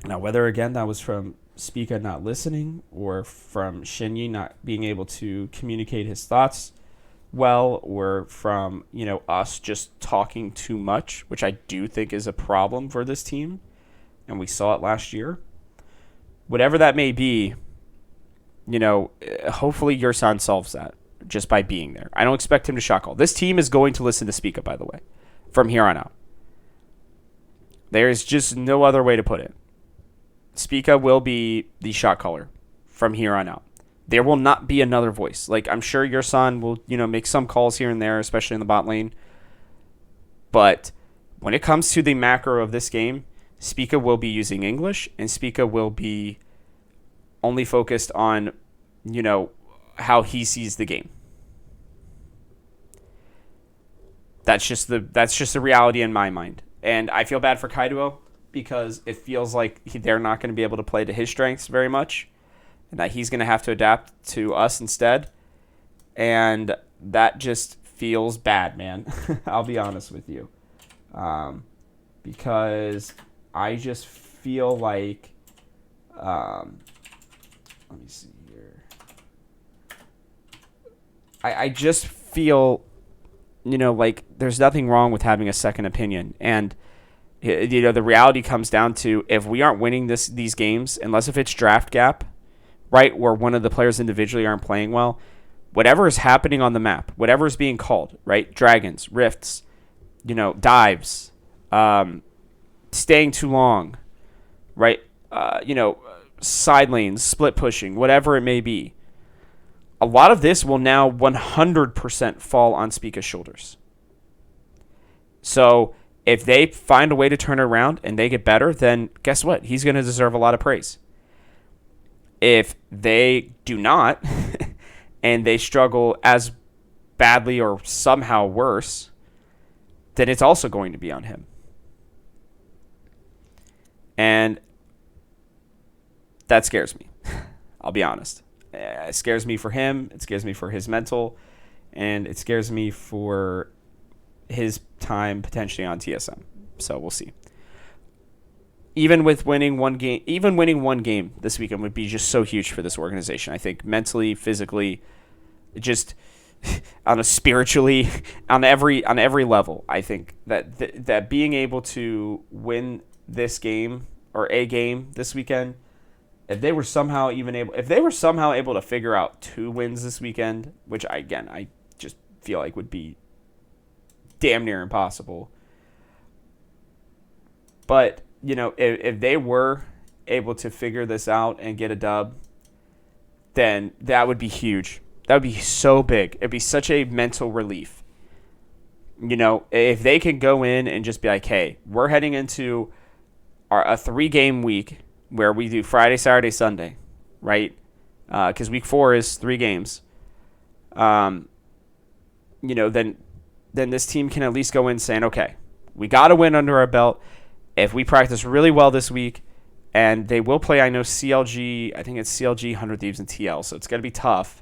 Now, whether, again, that was from Spica not listening or from Shenyi not being able to communicate his thoughts well, or from, us just talking too much, which I do think is a problem for this team, and we saw it last year. Whatever that may be, hopefully your son solves that just by being there. I don't expect him to shot call. This team is going to listen to Spica, by the way, from here on out. There's just no other way to put it. Spica will be the shot caller from here on out. There will not be another voice. Like, I'm sure your son will, make some calls here and there, especially in the bot lane. But when it comes to the macro of this game, Spica will be using English, and Spica will be only focused on, how he sees the game. That's just the reality in my mind. And I feel bad for Kaido because it feels like they're not going to be able to play to his strengths very much, and that he's going to have to adapt to us instead. And that just feels bad, man. I'll be honest with you. Because I just feel like, let me see here. I just feel, like there's nothing wrong with having a second opinion. And, the reality comes down to, if we aren't winning these games, unless if it's draft gap, right, where one of the players individually aren't playing well, whatever is happening on the map, whatever is being called, right, dragons, rifts, dives, staying too long, right, side lanes, split pushing, whatever it may be, a lot of this will now 100% fall on Spica's shoulders. So if they find a way to turn it around and they get better, then guess what? He's going to deserve a lot of praise. If they do not, and they struggle as badly or somehow worse, then it's also going to be on him. And that scares me. I'll be honest. It scares me for him. It scares me for his mental. And it scares me for his time potentially on TSM. So we'll see. Even winning one game this weekend would be just so huge for this organization. I think mentally, physically, just spiritually, on every level. I think that being able to win this game or a game this weekend, if they were somehow able to figure out 2 wins this weekend, which I just feel like would be damn near impossible. But if they were able to figure this out and get a dub, then that would be huge. That would be so big. It'd be such a mental relief. If they can go in and just be like, hey, we're heading into a 3-game week where we do Friday, Saturday, Sunday, right? Because week 4 is 3 games. Then this team can at least go in saying, okay, we got to win under our belt. If we practice really well this week, and they will play, I know, CLG, I think it's CLG, 100 Thieves, and TL, so it's going to be tough.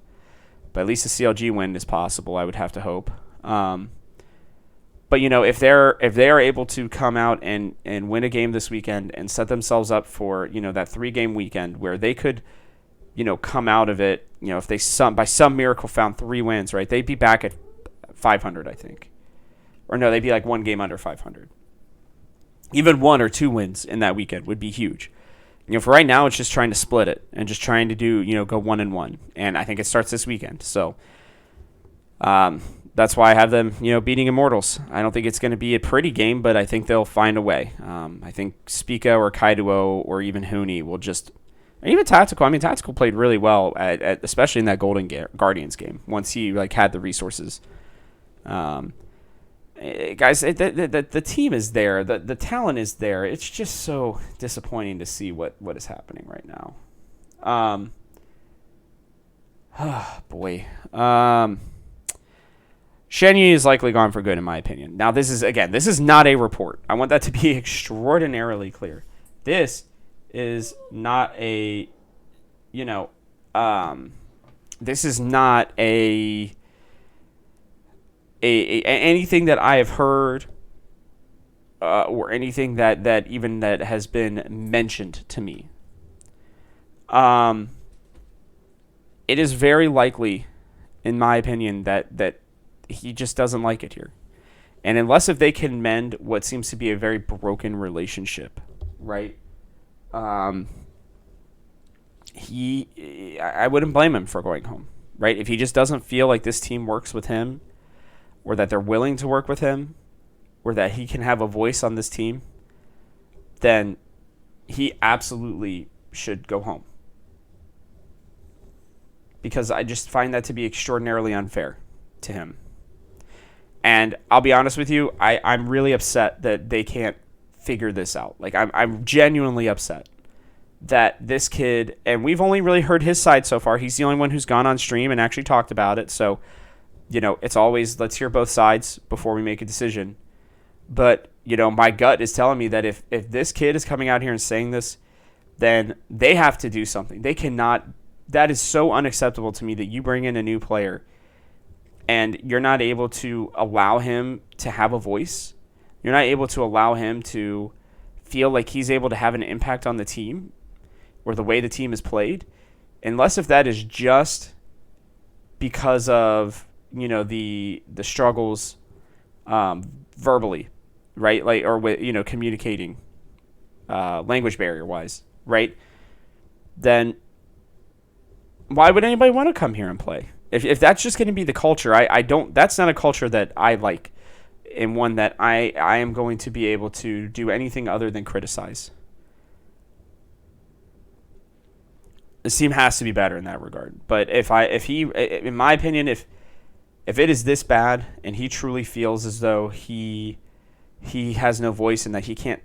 But at least a CLG win is possible, I would have to hope. But, if they are able to come out and win a game this weekend and set themselves up for, that 3-game weekend where they could, come out of it, if they by some miracle found 3 wins, right, they'd be back at 500, I think. Or no, they'd be like 1 game under 500. Even 1 or 2 wins in that weekend would be huge. For right now, it's just trying to split it and just trying to do, go 1-1. And I think it starts this weekend. So that's why I have them, beating Immortals. I don't think it's going to be a pretty game, but I think they'll find a way. I think Spica or Kaido or even Huni will just, and even Tactical. I mean, Tactical played really well at especially in that Golden Guardians game once he had the resources. Guys, the team is there. The talent is there. It's just so disappointing to see what is happening right now. Oh, boy. Shenyi is likely gone for good, in my opinion. Now, this is not a report. I want that to be extraordinarily clear. This is not a, this is not anything that I have heard or anything that even that has been mentioned to me. It is very likely, in my opinion, that he just doesn't like it here. And unless if they can mend what seems to be a very broken relationship, right? I wouldn't blame him for going home, right? If he just doesn't feel like this team works with him, or that they're willing to work with him, or that he can have a voice on this team, then he absolutely should go home. Because I just find that to be extraordinarily unfair to him. And I'll be honest with you, I'm really upset that they can't figure this out. Like, I'm genuinely upset that this kid, and we've only really heard his side so far. He's the only one who's gone on stream and actually talked about it. So, it's always, let's hear both sides before we make a decision. But, my gut is telling me that if this kid is coming out here and saying this, then they have to do something. They cannot. That is so unacceptable to me that you bring in a new player and you're not able to allow him to have a voice. You're not able to allow him to feel like he's able to have an impact on the team or the way the team is played, unless if that is just because of, the struggles verbally, right? Like, or with, communicating language barrier wise, right? Then why would anybody want to come here and play? If that's just going to be the culture, I don't. That's not a culture that I like, and one that I am going to be able to do anything other than criticize. This team has to be better in that regard. But if he, in my opinion, if it is this bad and he truly feels as though he has no voice and that he can't,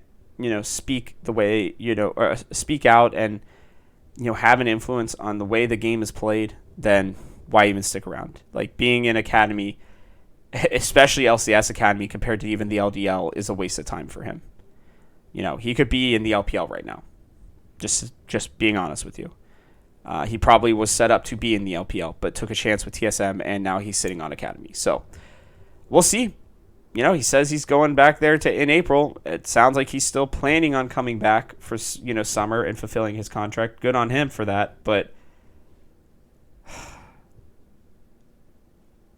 speak the way, or speak out and have an influence on the way the game is played, then why even stick around? Like, being in Academy, especially LCS Academy compared to even the LDL, is a waste of time for him. He could be in the LPL right now. Just being honest with you. He probably was set up to be in the LPL, but took a chance with TSM, and now he's sitting on Academy. So, we'll see. He says he's going back there in April. It sounds like he's still planning on coming back for, summer and fulfilling his contract. Good on him for that. But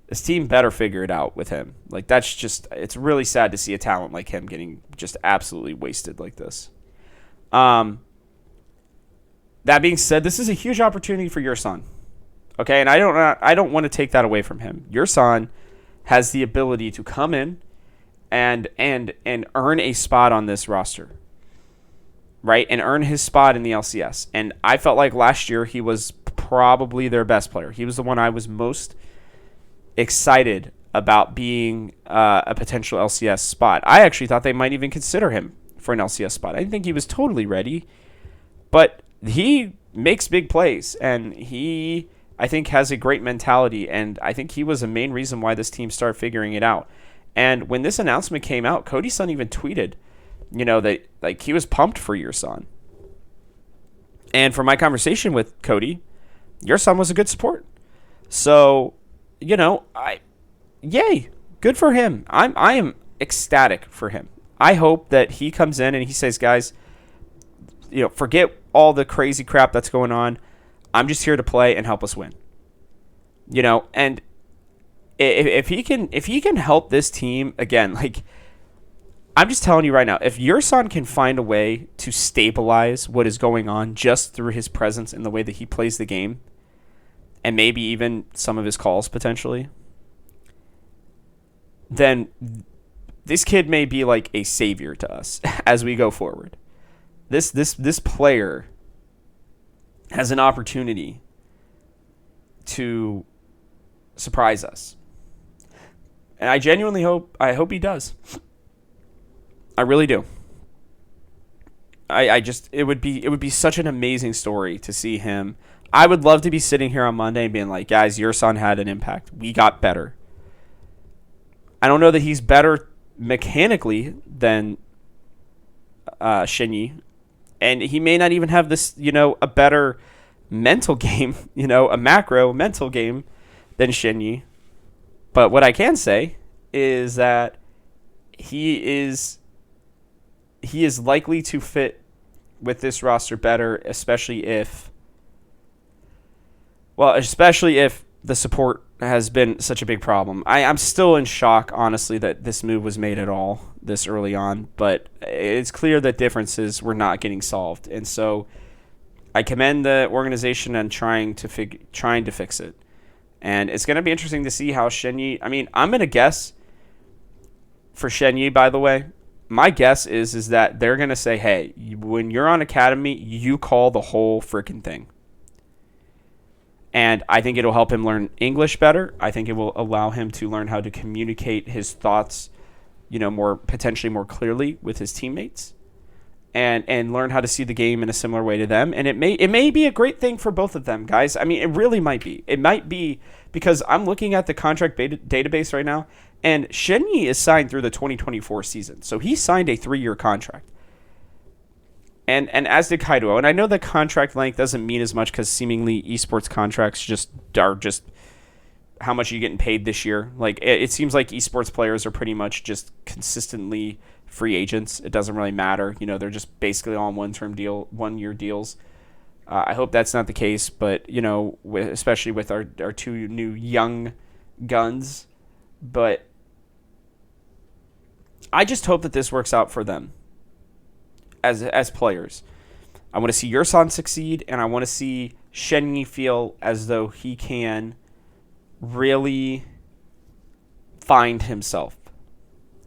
this team better figure it out with him. Like, it's really sad to see a talent like him getting just absolutely wasted like this. That being said, this is a huge opportunity for your son. Okay, and I don't want to take that away from him. Your son has the ability to come in and earn a spot on this roster, right? And earn his spot in the LCS. And I felt like last year he was probably their best player. He was the one I was most excited about being a potential LCS spot. I actually thought they might even consider him for an LCS spot. I didn't think he was totally ready, but he makes big plays, and he, I think, has a great mentality, and I think he was the main reason why this team started figuring it out. And when this announcement came out, Cody's son even tweeted, that like he was pumped for your son. And from my conversation with Cody, your son was a good support. So, yay, good for him. I am ecstatic for him. I hope that he comes in and he says, guys, forget all the crazy crap that's going on. I'm just here to play and help us win. And if he can help this team again, like, I'm just telling you right now, if your son can find a way to stabilize what is going on just through his presence and the way that he plays the game, and maybe even some of his calls potentially, then this kid may be like a savior to us as we go forward. This player has an opportunity to surprise us. And I genuinely hope he does. I really do. It would be such an amazing story to see him. I would love to be sitting here on Monday and being like, guys, your son had an impact. We got better. I don't know that he's better mechanically than Shenyi, and he may not even have this, a better mental game, a macro mental game than Shenyi. But what I can say is that he is likely to fit with this roster better, especially if the support has been such a big problem. I'm still in shock, honestly, that this move was made at all this early on, but it's clear that differences were not getting solved. And so I commend the organization on trying to fix it. And it's going to be interesting to see how Shenyi, I'm going to guess for Shenyi, by the way, my guess is that they're going to say, hey, when you're on Academy, you call the whole freaking thing. And I think it'll help him learn English better. I think it will allow him to learn how to communicate his thoughts, potentially more clearly with his teammates, and learn how to see the game in a similar way to them. And it may be a great thing for both of them, guys. It really might be. It might be, because I'm looking at the contract database right now, and Shenyi is signed through the 2024 season. So he signed a 3-year contract. And as did Kaido. And I know that contract length doesn't mean as much because seemingly esports contracts are just how much are you getting paid this year. Like, it seems like esports players are pretty much just consistently free agents. It doesn't really matter. They're just basically all on 1-year deals. I hope that's not the case, but, especially with our 2 new young guns. But I just hope that this works out for them. As players, I want to see Yursan succeed, and I want to see Shenyi feel as though he can really find himself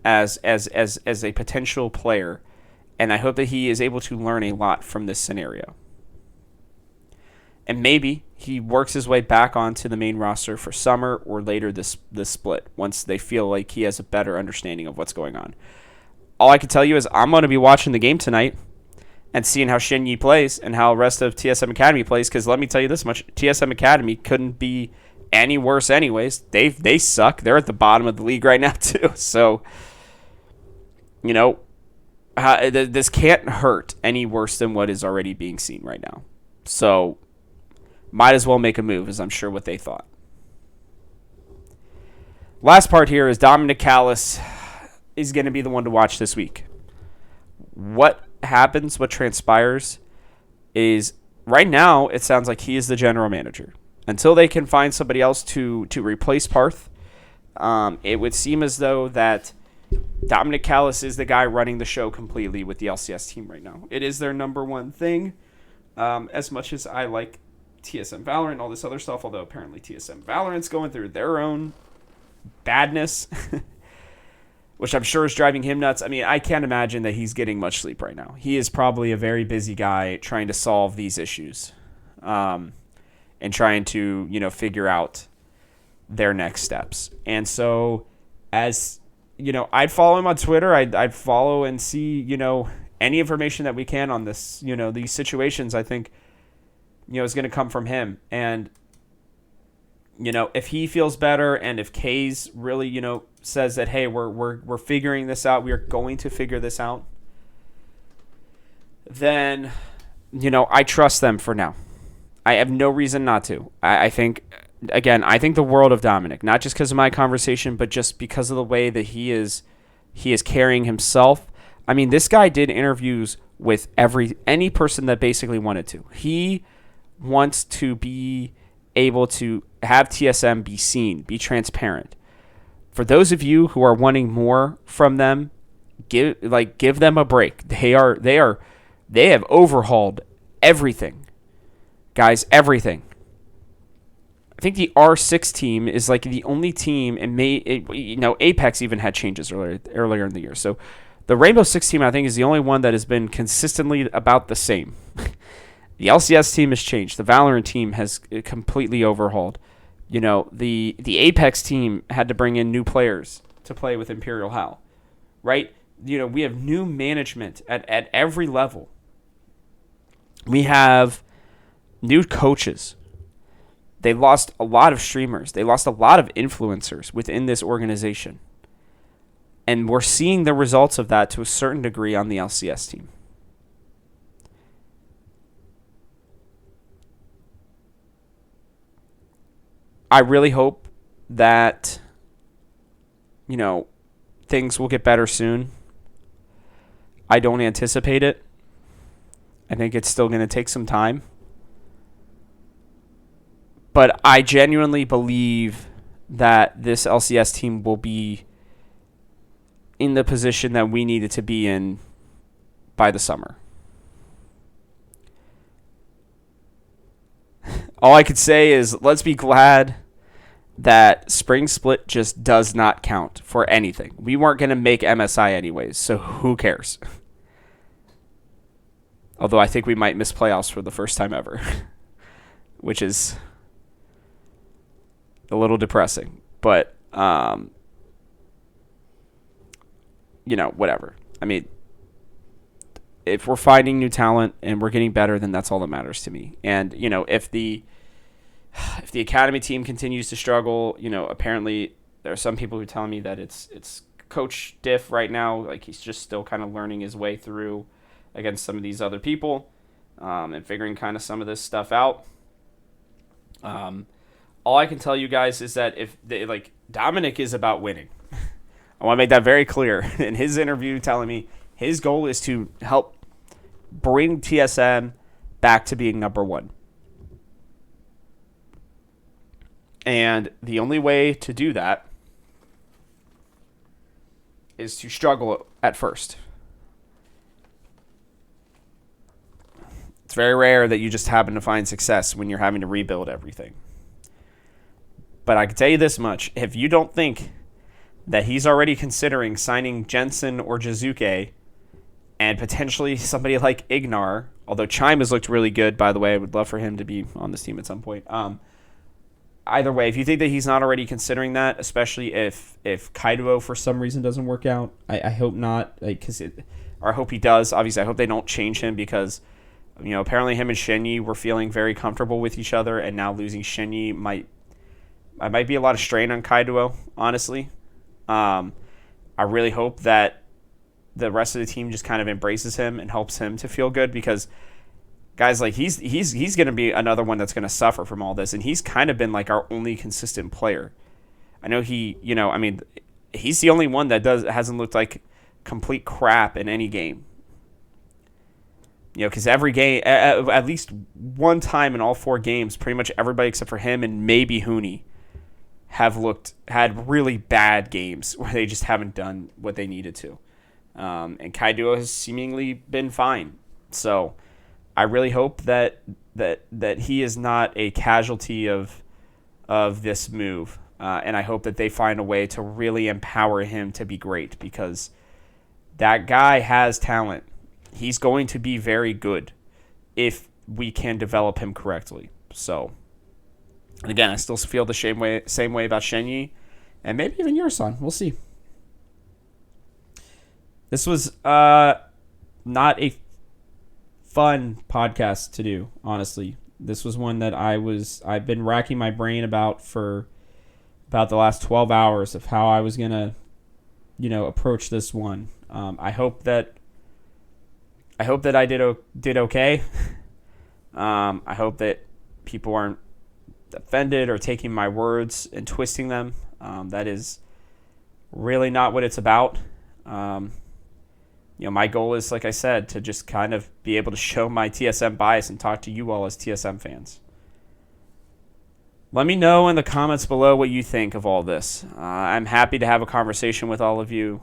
as a potential player, and I hope that he is able to learn a lot from this scenario. And maybe he works his way back onto the main roster for summer or later this split, once they feel like he has a better understanding of what's going on. All I can tell you is I'm going to be watching the game tonight and seeing how Shenyi plays and how the rest of TSM Academy plays, because let me tell you this much, TSM Academy couldn't be any worse anyways. They suck. They're at the bottom of the league right now too. So, this can't hurt any worse than what is already being seen right now. So, might as well make a move, is I'm sure what they thought. Last part here is Dominic Callis is going to be the one to watch this week. What transpires is, right now it sounds like he is the general manager. Until they can find somebody else to replace Parth, it would seem as though that Dominic Callis is the guy running the show completely with the LCS team right now. It is their number one thing. As much as I like TSM Valorant and all this other stuff, although apparently TSM Valorant's going through their own badness, which I'm sure is driving him nuts. I can't imagine that he's getting much sleep right now. He is probably a very busy guy trying to solve these issues, and trying to, figure out their next steps. And so, as, I'd follow him on Twitter. I'd follow and see, any information that we can on this, these situations, I think, is going to come from him. And, if he feels better, and if Kay's really, says that, hey, we're figuring this out, we are going to figure this out, then, I trust them for now. I have no reason not to. I think the world of Dominic, not just because of my conversation, but just because of the way that he is carrying himself. This guy did interviews with any person that basically wanted to. He wants to be able to have TSM be seen, be transparent. For those of you who are wanting more from them, give them a break. They have overhauled everything. Guys, everything. I think the R6 team is the only team, and Apex even had changes earlier in the year. So the Rainbow Six team, I think, is the only one that has been consistently about the same. The LCS team has changed. The Valorant team has completely overhauled. The Apex team had to bring in new players to play with Imperial Hal, right? We have new management at every level. We have new coaches. They lost a lot of streamers. They lost a lot of influencers within this organization. And we're seeing the results of that to a certain degree on the LCS team. I really hope that, things will get better soon. I don't anticipate it. I think it's still going to take some time. But I genuinely believe that this LCS team will be in the position that we need it to be in by the summer. All I could say is let's be glad that Spring Split just does not count for anything. We weren't going to make MSI anyways, so who cares? Although I think we might miss playoffs for the first time ever, which is a little depressing. But, whatever. I mean, if we're finding new talent and we're getting better, then that's all that matters to me. And, if the academy team continues to struggle, apparently there are some people who tell me that it's coach diff right now. Like, he's just still kind of learning his way through against some of these other people, and figuring kind of some of this stuff out. All I can tell you guys is that Dominic is about winning. I want to make that very clear. In his interview telling me his goal is to help bring TSM back to being number one. And the only way to do that is to struggle at first. It's very rare that you just happen to find success when you're having to rebuild everything. But I can tell you this much. If you don't think that he's already considering signing Jensen or Jizuke and potentially somebody like Ignar, although Chime has looked really good, by the way, I would love for him to be on this team at some point. Either way, if you think that he's not already considering that, especially if Kaido for some reason doesn't work out, I hope not, or I hope he does. Obviously, I hope they don't change him because, apparently him and Shenyi were feeling very comfortable with each other, and now losing Shenyi might be a lot of strain on Kaido, honestly. I really hope that the rest of the team just kind of embraces him and helps him to feel good because, guys, like he's going to be another one that's going to suffer from all this, and he's kind of been like our only consistent player. I know he's the only one that hasn't looked like complete crap in any game. Because every game, at least one time in all 4 games, pretty much everybody except for him and maybe Huni had really bad games where they just haven't done what they needed to. And Kaido has seemingly been fine. So I really hope that he is not a casualty of this move. And I hope that they find a way to really empower him to be great because that guy has talent. He's going to be very good if we can develop him correctly. So, and again, I still feel the same way about Shenyi, and maybe even your son. We'll see. This was not a fun podcast to do, honestly. This was one that I've been racking my brain about for about the last 12 hours of how I was gonna, approach this one. I hope that I did okay. I hope that people aren't offended or taking my words and twisting them. That is really not what it's about. My goal is, like I said, to just kind of be able to show my TSM bias and talk to you all as TSM fans. Let me know in the comments below what you think of all this. I'm happy to have a conversation with all of you.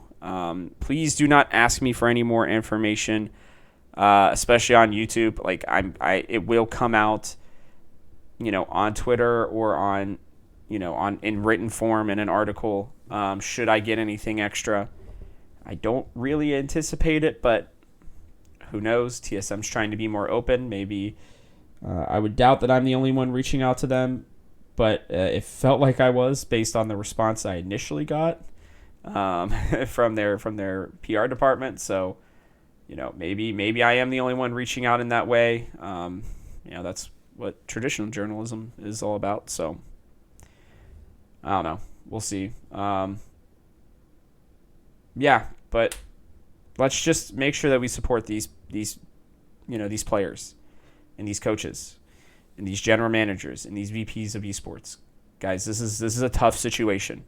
Please do not ask me for any more information. Especially on YouTube, it will come out, on Twitter or on in written form in an article. Should I get anything extra, I don't really anticipate it, but who knows? TSM's trying to be more open. Maybe I would doubt that I'm the only one reaching out to them, but it felt like I was based on the response I initially got from their PR department. So, maybe I am the only one reaching out in that way. That's what traditional journalism is all about. So, I don't know. We'll see. But let's just make sure that we support these players and these coaches and these general managers and these VPs of esports. Guys, this is a tough situation.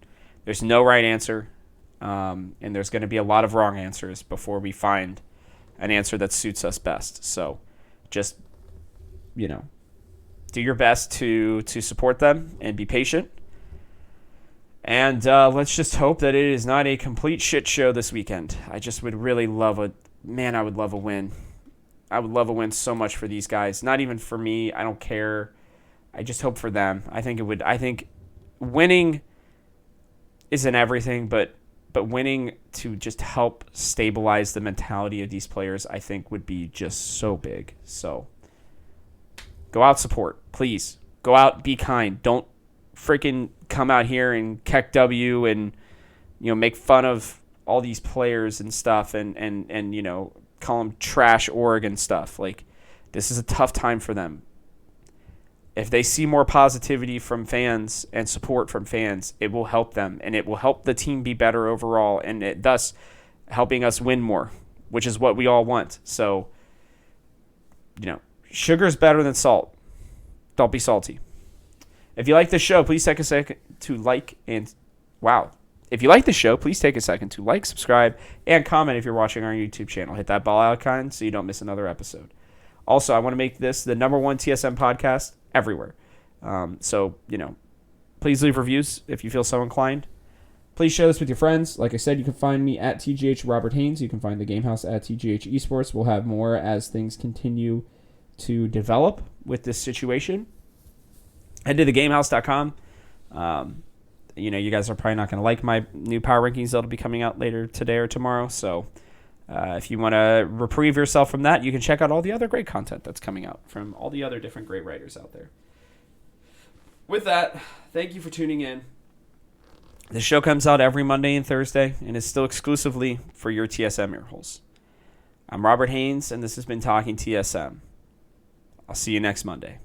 There's no right answer, and there's going to be a lot of wrong answers before we find an answer that suits us best. So just, do your best to support them and be patient. And let's just hope that it is not a complete shit show this weekend. I just would really love I would love a win. I would love a win so much for these guys. Not even for me. I don't care. I just hope for them. I think winning isn't everything, but winning to just help stabilize the mentality of these players, I think would be just so big. So go out, support. Please. Go out, be kind. Don't freaking come out here and keck W and make fun of all these players and stuff and call them trash org and stuff. Like, this is a tough time for them. If they see more positivity from fans and support from fans, it will help them and it will help the team be better overall, and it thus helping us win more, which is what we all want. So, sugar's better than salt. Don't be salty. If you like this show, please take a second to like and If you like the show, please take a second to like, subscribe, and comment if you're watching our YouTube channel. Hit that bell icon so you don't miss another episode. Also, I want to make this the #1 TSM podcast everywhere. Please leave reviews if you feel so inclined. Please share this with your friends. Like I said, you can find me at TGH Robert Haynes. You can find the Gamehouse at TGH Esports. We'll have more as things continue to develop with this situation. Head to thegamehouse.com. You guys are probably not going to like my new power rankings that'll be coming out later today or tomorrow. So if you want to reprieve yourself from that, you can check out all the other great content that's coming out from all the other different great writers out there. With that, thank you for tuning in. The show comes out every Monday and Thursday and is still exclusively for your TSM earholes. I'm Robert Haynes, and this has been Talking TSM. I'll see you next Monday.